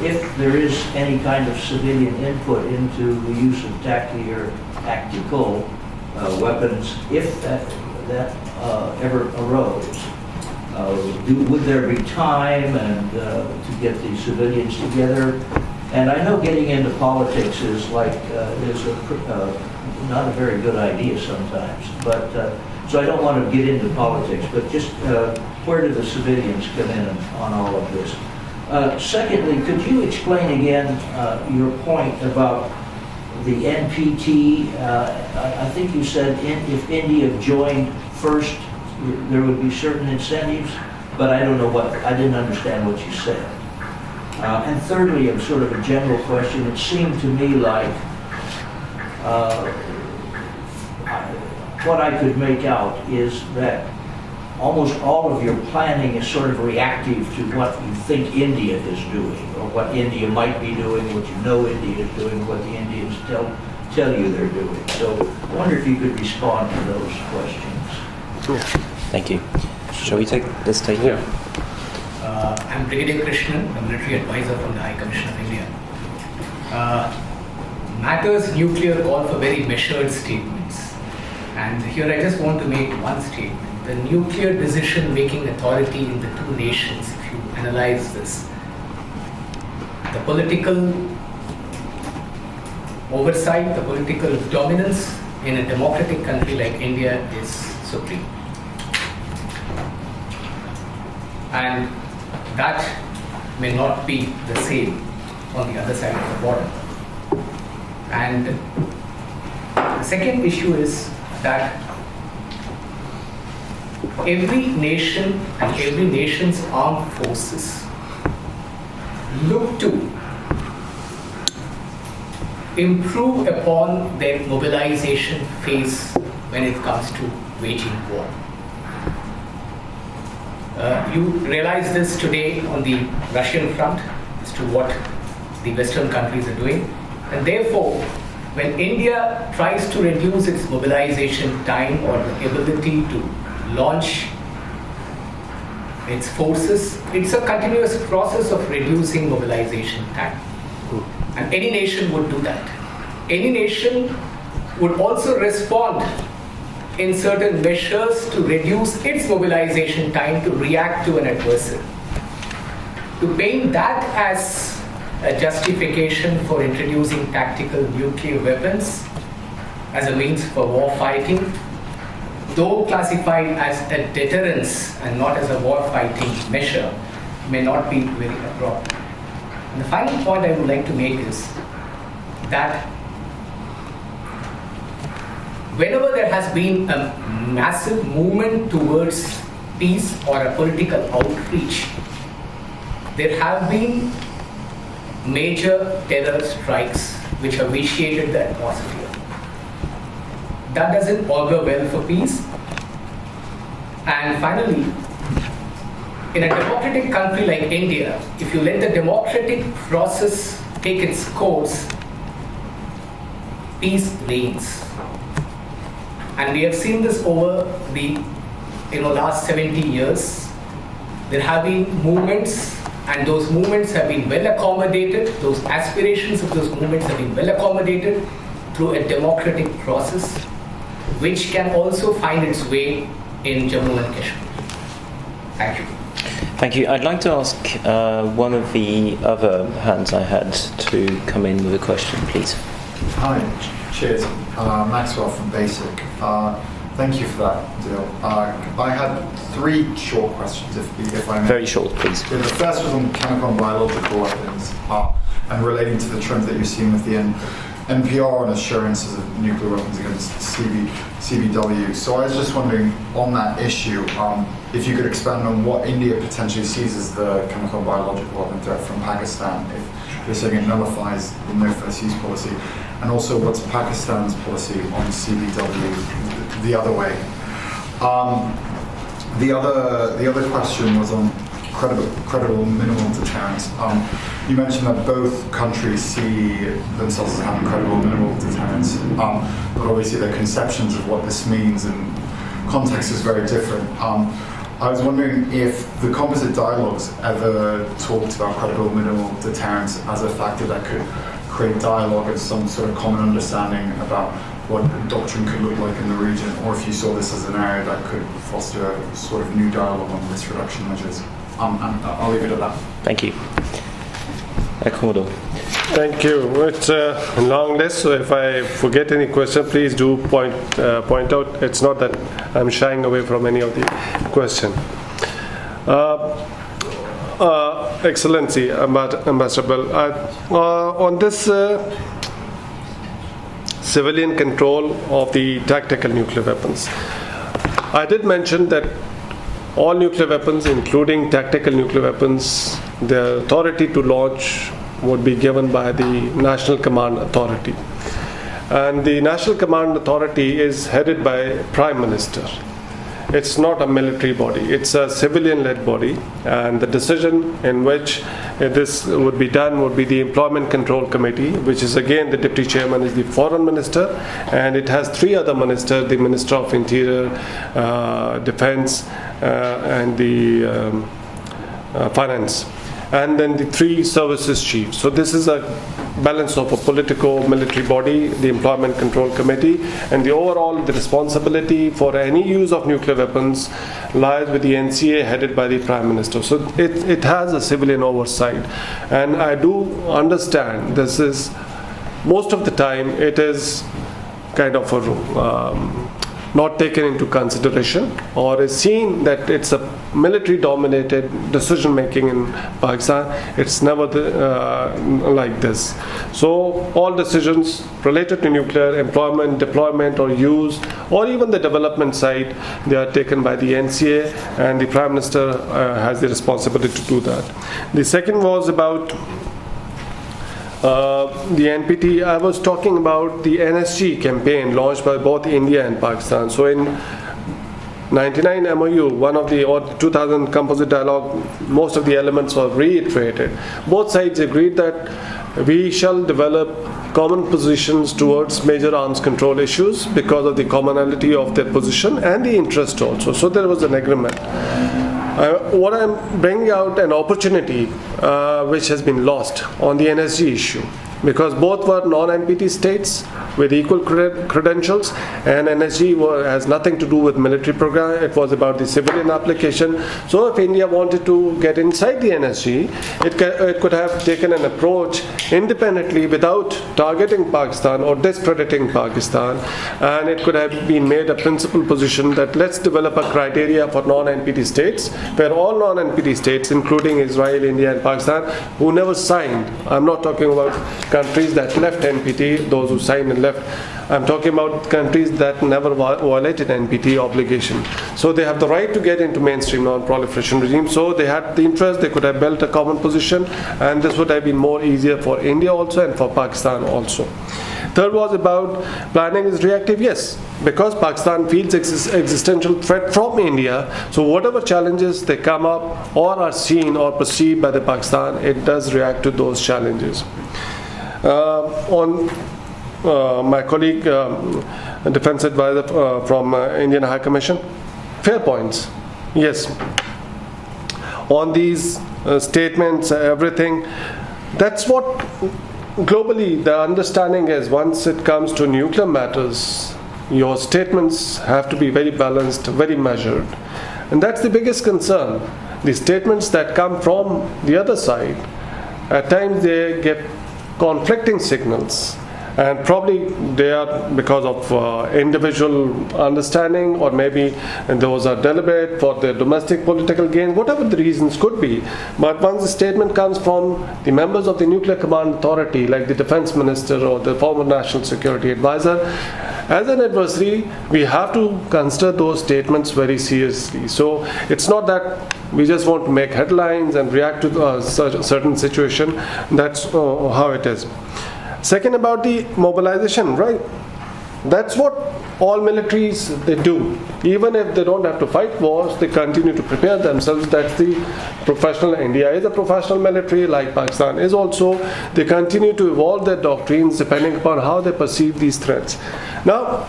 if there is any kind of civilian input into the use of tactical weapons, if that ever arose. Would there be time and to get the civilians together? And I know getting into politics is like not a very good idea sometimes. But so I don't want to get into politics. But just where do the civilians come in on all of this? Secondly, could you explain again your point about the NPT? I think you said if India joined first, there would be certain incentives, but I don't know I didn't understand what you said. And thirdly, a sort of a general question, it seemed to me like what I could make out is that almost all of your planning is sort of reactive to what you think India is doing, or what India might be doing, what you know India is doing, what the Indians tell you they're doing. So I wonder if you could respond to those questions. Cool. Thank you. Shall we take this take? Yeah. I'm Brigadier Krishnan, the military advisor from the High Commission of India. Matters nuclear call for very measured statements. And here I just want to make one statement. The nuclear decision-making authority in the two nations, if you analyze this, the political oversight, the political dominance in a democratic country like India is supreme. And that may not be the same on the other side of the border. And The second issue is that every nation and every nation's armed forces look to improve upon their mobilization phase when it comes to waging war. You realize this today on the Russian front as to what the Western countries are doing, and therefore when India tries to reduce its mobilization time or the ability to launch its forces, it's a continuous process of reducing mobilization time. And any nation would do that. Any nation would also respond in certain measures to reduce its mobilization time to react to an adversary. To paint that as a justification for introducing tactical nuclear weapons as a means for war fighting, though classified as a deterrence and not as a war fighting measure, may not be very appropriate. And the final point I would like to make is that whenever there has been a massive movement towards peace or a political outreach, there have been major terror strikes which have vitiated the atmosphere. That doesn't augur well for peace. And finally, in a democratic country like India, if you let the democratic process take its course, peace reigns. And we have seen this over the last 70 years. There have been movements, and those movements have been well accommodated. Those aspirations of those movements have been well accommodated through a democratic process, which can also find its way in Jammu and Kashmir. Thank you. Thank you. I'd like to ask one of the other hands I had to come in with a question, please. Hi, cheers. Maxwell from Basic. Thank you for that, Adil. I had three short questions, if I may. Very short, please. Yeah, the first was on chemical and biological weapons and relating to the trend that you're seeing with the NPR on assurances of nuclear weapons against CBW. So I was just wondering, on that issue, if you could expand on what India potentially sees as the chemical and biological weapon threat from Pakistan, if you're saying it nullifies the no first use policy, and also what's Pakistan's policy on CBW the other way. The other question was on credible minimum deterrence. You mentioned that both countries see themselves as having credible minimal deterrence, but obviously their conceptions of what this means and context is very different. I was wondering if the composite dialogues ever talked about credible minimal deterrence as a factor that could create dialogue and some sort of common understanding about what doctrine could look like in the region, or if you saw this as an area that could foster a sort of new dialogue on risk reduction measures. I'll leave it at that. Thank you. Commodore. Thank you. It's a long list, so if I forget any question, please do point out. It's not that I'm shying away from any of the question. Excellency, Ambassador Bell, on this civilian control of the tactical nuclear weapons, I did mention that all nuclear weapons, including tactical nuclear weapons, the authority to launch would be given by the National Command Authority. And the National Command Authority is headed by Prime Minister. It's not a military body, it's a civilian-led body, and the decision in which this would be done would be the Employment Control Committee, which is again the Deputy Chairman is the Foreign Minister, and it has three other ministers, the Minister of Interior, Defense, and the Finance, and then the three services chiefs. So this is a balance of a political military body, the Employment Control Committee, and the responsibility for any use of nuclear weapons lies with the NCA headed by the Prime Minister. So it has a civilian oversight, and I do understand this is most of the time it is kind of a not taken into consideration, or is seen that it's a military-dominated decision-making in Pakistan. It's never like this. So all decisions related to nuclear employment, deployment, or use, or even the development side, they are taken by the NCA, and the Prime Minister has the responsibility to do that. The second was about the NPT. I was talking about the NSG campaign launched by both India and Pakistan. So in 99 MOU, one of the 2000 composite dialogue, most of the elements were reiterated. Both sides agreed that we shall develop common positions towards major arms control issues because of the commonality of their position and the interest also. So there was an agreement. What I'm bringing out an opportunity which has been lost on the NSG issue, because both were non-NPT states with equal credentials, and NSG has nothing to do with military program. It was about the civilian application. So if India wanted to get inside the NSG, it could have taken an approach independently without targeting Pakistan or discrediting Pakistan, and it could have been made a principal position that let's develop a criteria for non-NPT states, where all non-NPT states, including Israel, India and Pakistan, who never signed, I'm not talking about countries that left NPT, those who signed and left, I'm talking about countries that never violated NPT obligation. So they have the right to get into mainstream non-proliferation regime. So they had the interest, they could have built a common position, and this would have been more easier for India also and for Pakistan also. Third was about planning is reactive. Yes, because Pakistan feels existential threat from India, so whatever challenges they come up or are seen or perceived by the Pakistan, it does react to those challenges. My colleague, defense advisor from Indian High Commission, fair points. Yes, on these statements, everything, that's what globally the understanding is. Once it comes to nuclear matters, your statements have to be very balanced, very measured, and that's the biggest concern. The statements that come from the other side, at times they get conflicting signals, and probably they are because of individual understanding, or maybe those are deliberate for their domestic political gain, whatever the reasons could be. But once the statement comes from the members of the Nuclear Command Authority, like the Defense Minister or the former National Security Advisor, as an adversary, we have to consider those statements very seriously. So it's not that we just want to make headlines and react to a certain situation. That's how it is. Second, about the mobilization, right? That's what all militaries, they do. Even if they don't have to fight wars, they continue to prepare themselves. That's the professional. India is a professional military, like Pakistan is also. They continue to evolve their doctrines depending upon how they perceive these threats. Now,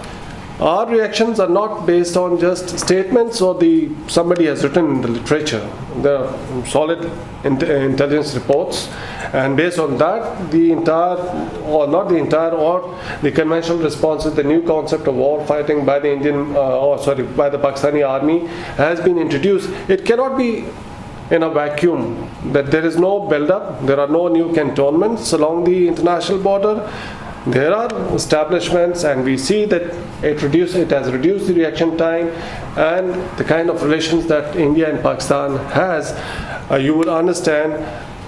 our reactions are not based on just statements or somebody has written in the literature. There are solid intelligence reports, and based on that, the conventional response is the new concept of war fighting by the by the Pakistani army has been introduced. It cannot be in a vacuum, that there is no build-up, there are no new cantonments along the international border. There are establishments, and we see that it has reduced the reaction time, and the kind of relations that India and Pakistan has, you would understand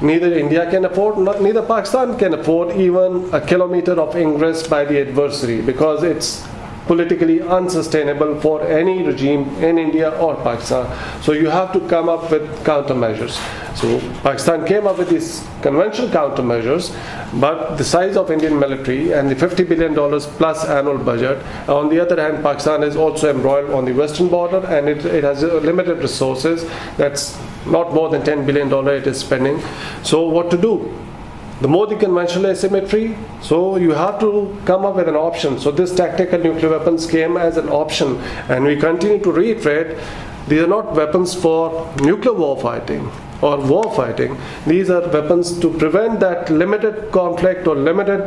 neither India can afford, neither Pakistan can afford even a kilometer of ingress by the adversary, because it's politically unsustainable for any regime in India or Pakistan. So you have to come up with countermeasures. So Pakistan came up with these conventional countermeasures, but the size of Indian military and the $50 billion plus annual budget. On the other hand, Pakistan is also embroiled on the western border, and it has limited resources. That's not more than $10 billion it is spending. So what to do? The more the conventional asymmetry, so you have to come up with an option. So this tactical nuclear weapons came as an option, and we continue to reiterate, these are not weapons for nuclear war fighting or war fighting. These are weapons to prevent that limited conflict or the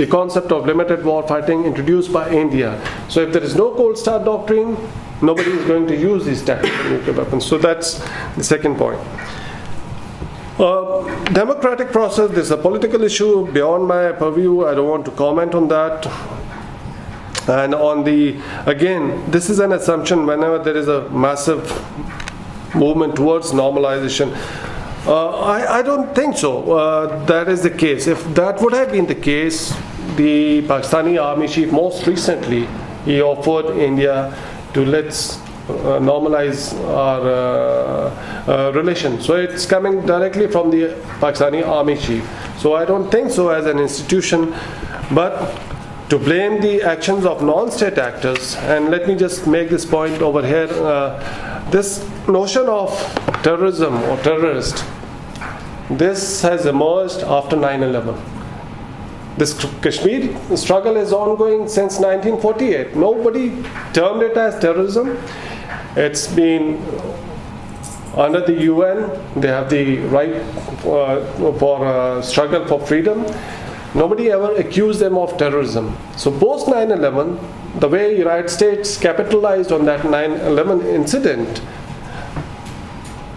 concept of limited war fighting introduced by India. So if there is no cold start doctrine, nobody is going to use these tactical nuclear weapons. So that's the second point. Democratic process, this is a political issue beyond my purview. I don't want to comment on that. And again, this is an assumption whenever there is a massive movement towards normalization. I don't think so. That is the case. If that would have been the case, the Pakistani Army Chief most recently, he offered India to let's normalize our relations. So it's coming directly from the Pakistani Army Chief. So I don't think so as an institution, but to blame the actions of non-state actors, and let me just make this point over here, this notion of terrorism or terrorist, this has emerged after 9/11. This Kashmir struggle is ongoing since 1948. Nobody termed it as terrorism. It's been under the UN, they have the right for struggle for freedom. Nobody ever accused them of terrorism. So post 9/11, the way United States capitalized on that 9/11 incident,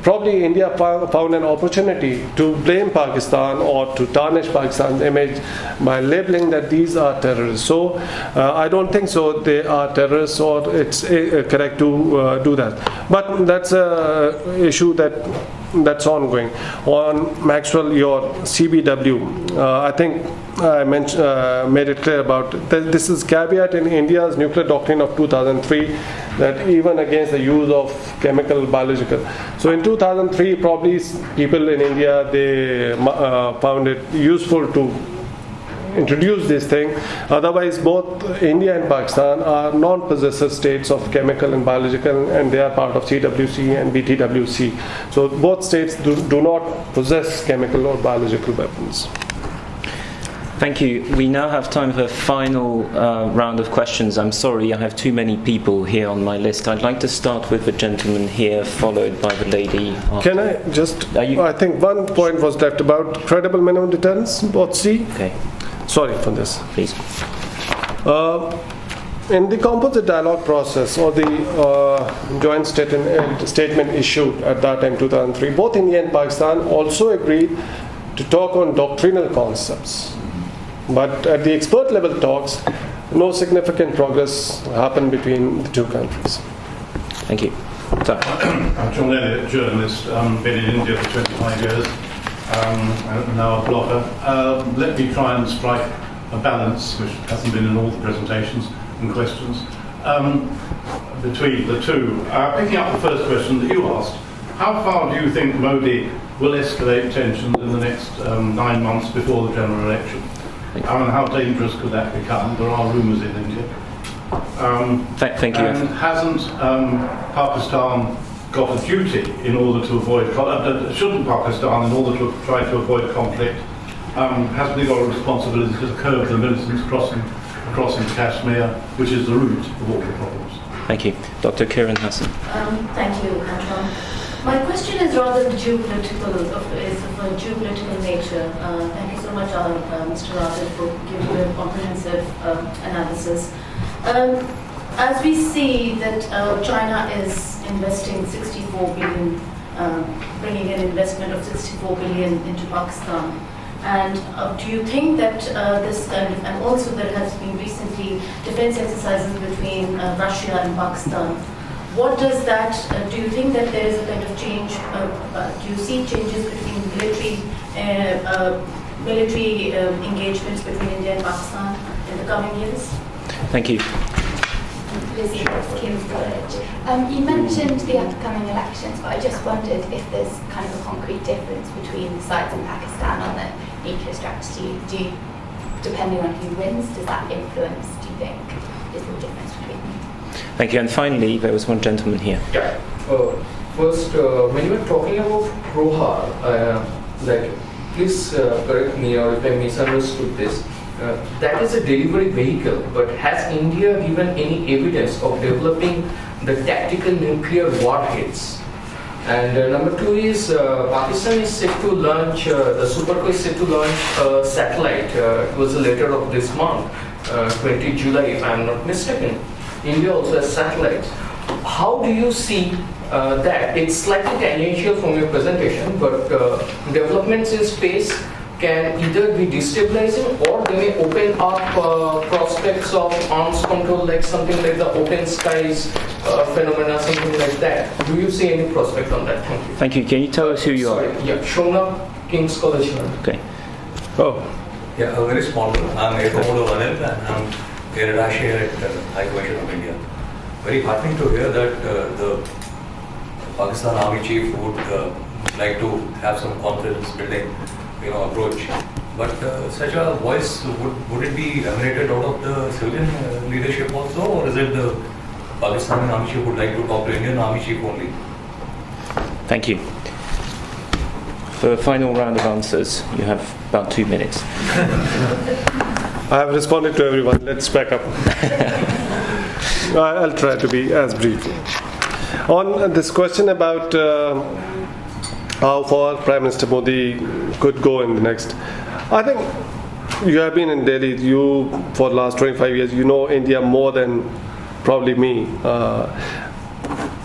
probably India found an opportunity to blame Pakistan or to tarnish Pakistan's image by labeling that these are terrorists. So I don't think so they are terrorists, or it's correct to do that. But that's an issue that's ongoing. On Maxwell, your CBW, I think I made it clear about this is caveat in India's nuclear doctrine of 2003, that even against the use of chemical, biological. So in 2003, probably people in India, they found it useful to introduce this thing. Otherwise, both India and Pakistan are non-possessive states of chemical and biological, and they are part of CWC and BTWC. So both states do not possess chemical or biological weapons. Thank you. We now have time for a final round of questions. I'm sorry, I have too many people here on my list. I'd like to start with the gentleman here, followed by the lady after. Can I just, I think one point was left about credible minimum deterrence, both C. Okay. Sorry for this. Please. In the composite dialogue process, or the joint statement issued at that time, 2003, both India and Pakistan also agreed to talk on doctrinal concepts. But at the expert level talks, no significant progress happened between the two countries. Thank you. I'm John Elliott, journalist, been in India for 25 years, and now a blogger. Let me try and strike a balance, which hasn't been in all the presentations and questions, between the two. Picking up the first question that you asked, how far do you think Modi will escalate tensions in the next 9 months before the general election? How dangerous could that become? There are rumours in India. Thank you. And hasn't Pakistan got a duty in order to avoid, shouldn't Pakistan, in order to try to avoid conflict, hasn't they got a responsibility to curb the militants crossing Kashmir, which is the root of all the problems? Thank you. Dr. Kiran Hassan. Thank you, Anton. My question is rather geopolitical, is of a geopolitical nature. Thank you so much, Mr. Adil, for giving a comprehensive analysis. As we see that China is investing 64 billion, bringing an investment of 64 billion into Pakistan, and do you think that this kind of, and also there has been recently defense exercises between Russia and Pakistan. What does that, do you think that there is a kind of change, do you see changes between military engagements between India and Pakistan in the coming years? Thank you. You mentioned the upcoming elections, but I just wondered if there's kind of a concrete difference between the sides in Pakistan on the nuclear strategy. Depending on who wins, does that influence, do you think, is the difference between them? Thank you. And finally, there was one gentleman here. Yeah. First, when you were talking about PROHAR, please correct me or if I misunderstood this. That is a delivery vehicle, but has India given any evidence of developing the tactical nuclear warheads? And number two is Pakistan is set to launch, the Superco is set to launch a satellite. It was later of this month, 20 July if I am not mistaken. India also has satellites. How do you see that? It's slightly tangential from your presentation, but developments in space can either be destabilizing or they may open up prospects of arms control, like something like the open skies phenomena, something like that. Do you see any prospect on that? Thank you. Thank you. Can you tell us who you are? Yeah, Shona, King's College. Okay. Oh. Yeah, a very small one. I'm Dr Adil and I'm air attaché here at High Commission of India. Very heartening to hear that the Pakistan Army Chief would like to have some confidence building, approach. But such a voice, would it be emanated out of the civilian leadership also, or is it the Pakistani Army Chief would like to talk to Indian Army Chief only? Thank you. For the final round of answers, you have about 2 minutes. I have responded to everyone. Let's back up. I'll try to be as brief. On this question about how far Prime Minister Modi could go in the next, I think you have been in Delhi. You, for the last 25 years, you know India more than probably me.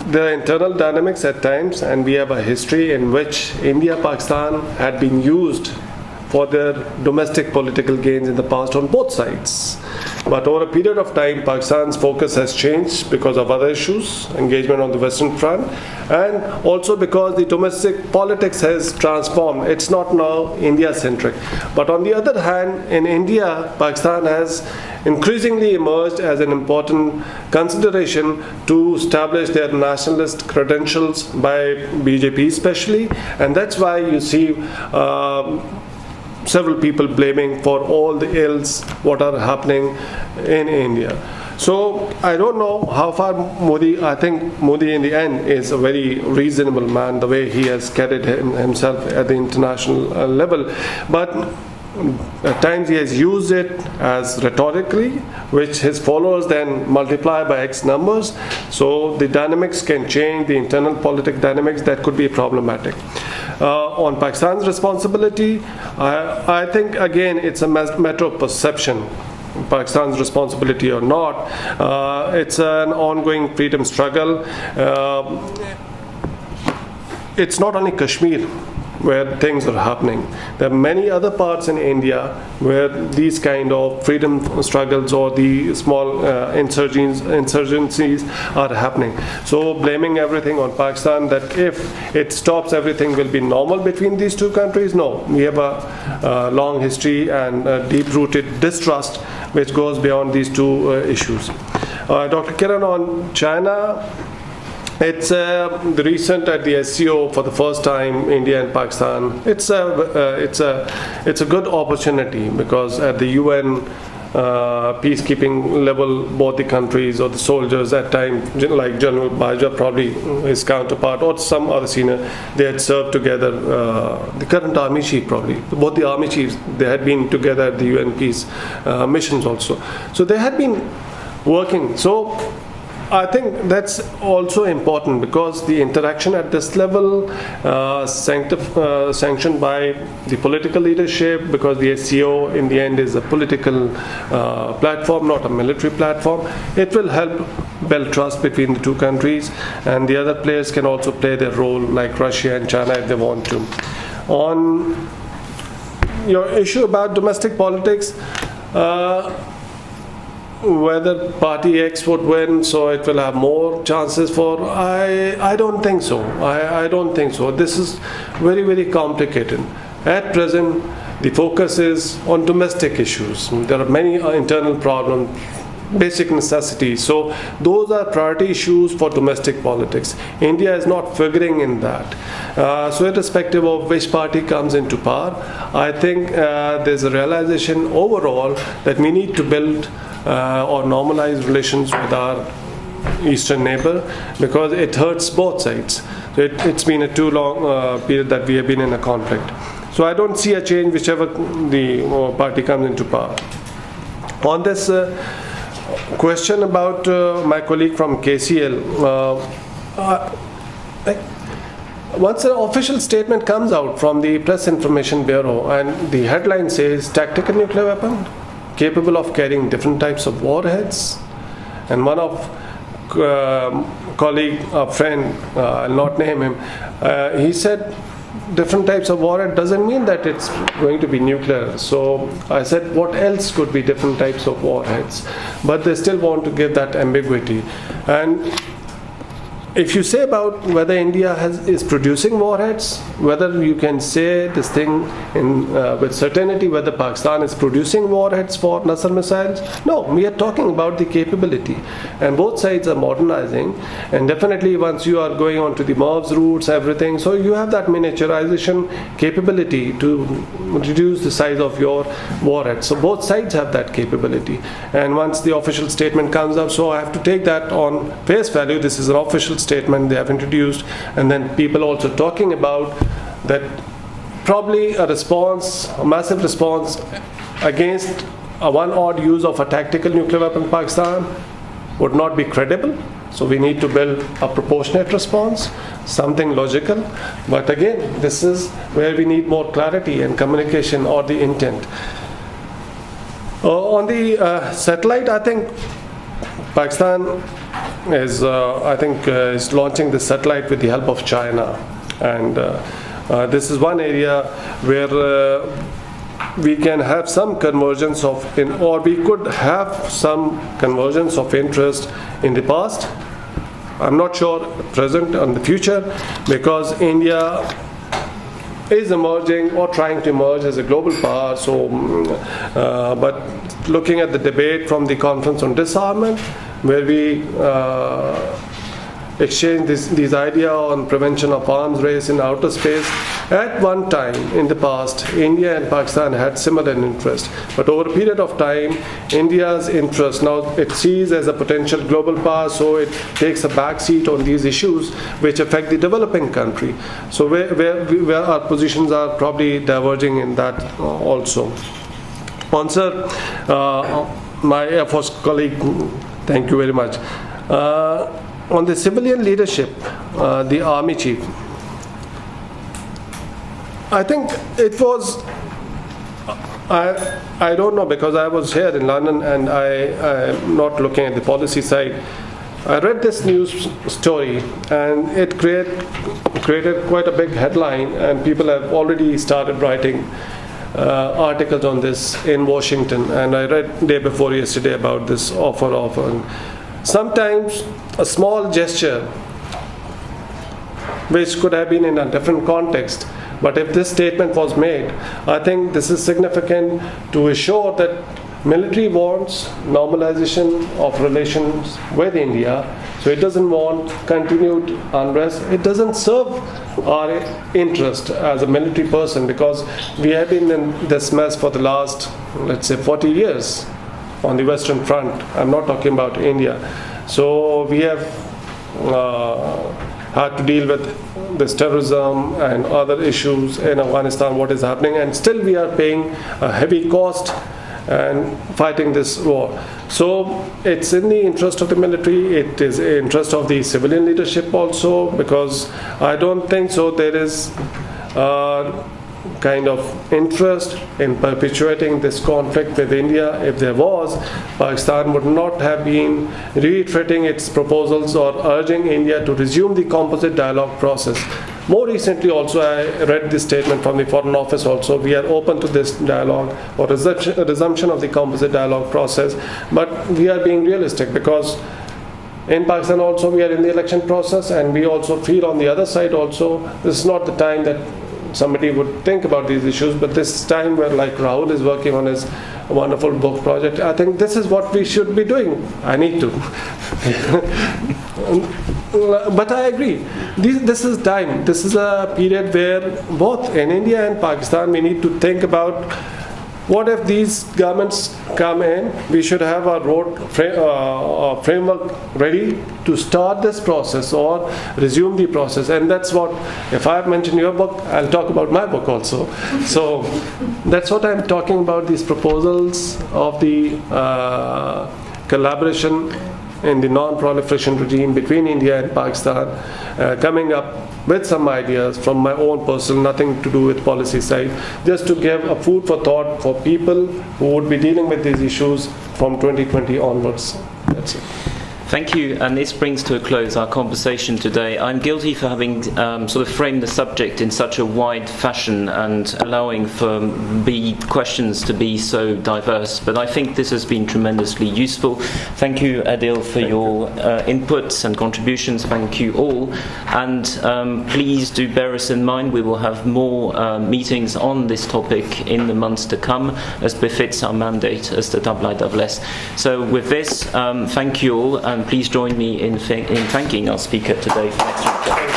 There are internal dynamics at times, and we have a history in which India-Pakistan had been used for their domestic political gains in the past on both sides. But over a period of time, Pakistan's focus has changed because of other issues, engagement on the Western Front, and also because the domestic politics has transformed. It's not now India-centric. But on the other hand, in India, Pakistan has increasingly emerged as an important consideration to establish their nationalist credentials by BJP especially, and that's why you see several people blaming for all the ills what are happening in India. So I don't know how far Modi, I think Modi in the end is a very reasonable man, the way he has carried himself at the international level. But at times he has used it as rhetorically, which his followers then multiply by X numbers. So the dynamics can change, the internal politic dynamics, that could be problematic. On Pakistan's responsibility, I think again it's a matter of perception. Pakistan's responsibility or not. It's an ongoing freedom struggle. It's not only Kashmir where things are happening. There are many other parts in India where these kind of freedom struggles or the small insurgencies are happening. So blaming everything on Pakistan, that if it stops, everything will be normal between these two countries. No, we have a long history and deep-rooted distrust which goes beyond these two issues. Dr. Kiran, on China, it's the recent at the SCO for the first time, India and Pakistan. It's a good opportunity because at the UN peacekeeping level, both the countries or the soldiers at times, like General Bajwa, probably his counterpart or some other senior, they had served together. The current army chief probably, both the army chiefs, they had been together at the UN peace missions also. So they had been working. So I think that's also important because the interaction at this level sanctioned by the political leadership, because the SCO in the end is a political platform, not a military platform. It will help build trust between the two countries, and the other players can also play their role, like Russia and China if they want to. On your issue about domestic politics, whether party X would win, so it will have more chances for, I don't think so. I don't think so. This is very, very complicated. At present, the focus is on domestic issues. There are many internal problems, basic necessities. So those are priority issues for domestic politics. India is not figuring in that. So irrespective of which party comes into power, I think there's a realization overall that we need to build or normalize relations with our eastern neighbor, because it hurts both sides. So it's been a too long period that we have been in a conflict. So I don't see a change whichever the party comes into power. On this question about my colleague from KCL, once an official statement comes out from the Press Information Bureau and the headline says tactical nuclear weapon capable of carrying different types of warheads, and one of colleague, a friend, I'll not name him, he said different types of warhead doesn't mean that it's going to be nuclear. So I said, what else could be different types of warheads? But they still want to give that ambiguity. And if you say about whether India is producing warheads, whether you can say this thing with certainty whether Pakistan is producing warheads for Nasr missiles, no, we are talking about the capability. And both sides are modernizing. And definitely once you are going on to the MIRVs routes, everything, so you have that miniaturization capability to reduce the size of your warhead. So both sides have that capability. And once the official statement comes up, so I have to take that on face value. This is an official statement they have introduced, and then people also talking about that probably a massive response against a one odd use of a tactical nuclear weapon in Pakistan would not be credible. So we need to build a proportionate response, something logical. But again, this is where we need more clarity and communication or the intent. On the satellite, I think Pakistan is launching this satellite with the help of China, and this is one area where we can have some convergence or we could have some convergence of interest in the past. I'm not sure present and the future, because India is emerging or trying to emerge as a global power. So, but looking at the debate from the Conference on Disarmament, where we exchange these idea on prevention of arms race in outer space. At one time in the past, India and Pakistan had similar interest, but over a period of time, India's interest now it sees as a potential global power, so it takes a back seat on these issues which affect the developing country. So where our positions are probably diverging in that also. Answer, my Air Force colleague, thank you very much. On the civilian leadership, the Army Chief, I think it was, I don't know, because I was here in London and I'm not looking at the policy side. I read this news story and it created quite a big headline, and people have already started writing articles on this in Washington, and I read day before yesterday about this offer. And sometimes a small gesture which could have been in a different context, but if this statement was made, I think this is significant to assure that military wants normalization of relations with India, so it doesn't want continued unrest. It doesn't serve our interest as a military person, because we have been in this mess for the last, let's say, 40 years on the Western Front. I'm not talking about India. So we have had to deal with this terrorism and other issues in Afghanistan, what is happening, and still we are paying a heavy cost and fighting this war. So it's in the interest of the military, it is in the interest of the civilian leadership also, because I don't think so there is kind of interest in perpetuating this conflict with India. If there was, Pakistan would not have been reiterating its proposals or urging India to resume the composite dialogue process. More recently also, I read this statement from the Foreign Office also. We are open to this dialogue or resumption of the composite dialogue process, but we are being realistic, because in Pakistan also we are in the election process, and we also feel on the other side also, this is not the time that somebody would think about these issues, but this time where like Rahul is working on his wonderful book project, I think this is what we should be doing. I need to. But I agree. This is time. This is a period where both in India and Pakistan we need to think about, what if these governments come in, we should have a framework ready to start this process or resume the process. And that's what, if I've mentioned your book, I'll talk about my book also. So that's what I'm talking about, these proposals of the collaboration in the non-proliferation regime between India and Pakistan, coming up with some ideas from my own personal, nothing to do with policy side, just to give a food for thought for people who would be dealing with these issues from 2020 onwards. That's it. Thank you, and this brings to a close our conversation today. I'm guilty for having sort of framed the subject in such a wide fashion and allowing for the questions to be so diverse, but I think this has been tremendously useful. Thank you, Adil, for your inputs and contributions. Thank you all, and please do bear us in mind. We will have more meetings on this topic in the months to come, as befits our mandate as the IISS. So with this, thank you all, and please join me in thanking our speaker today for next week.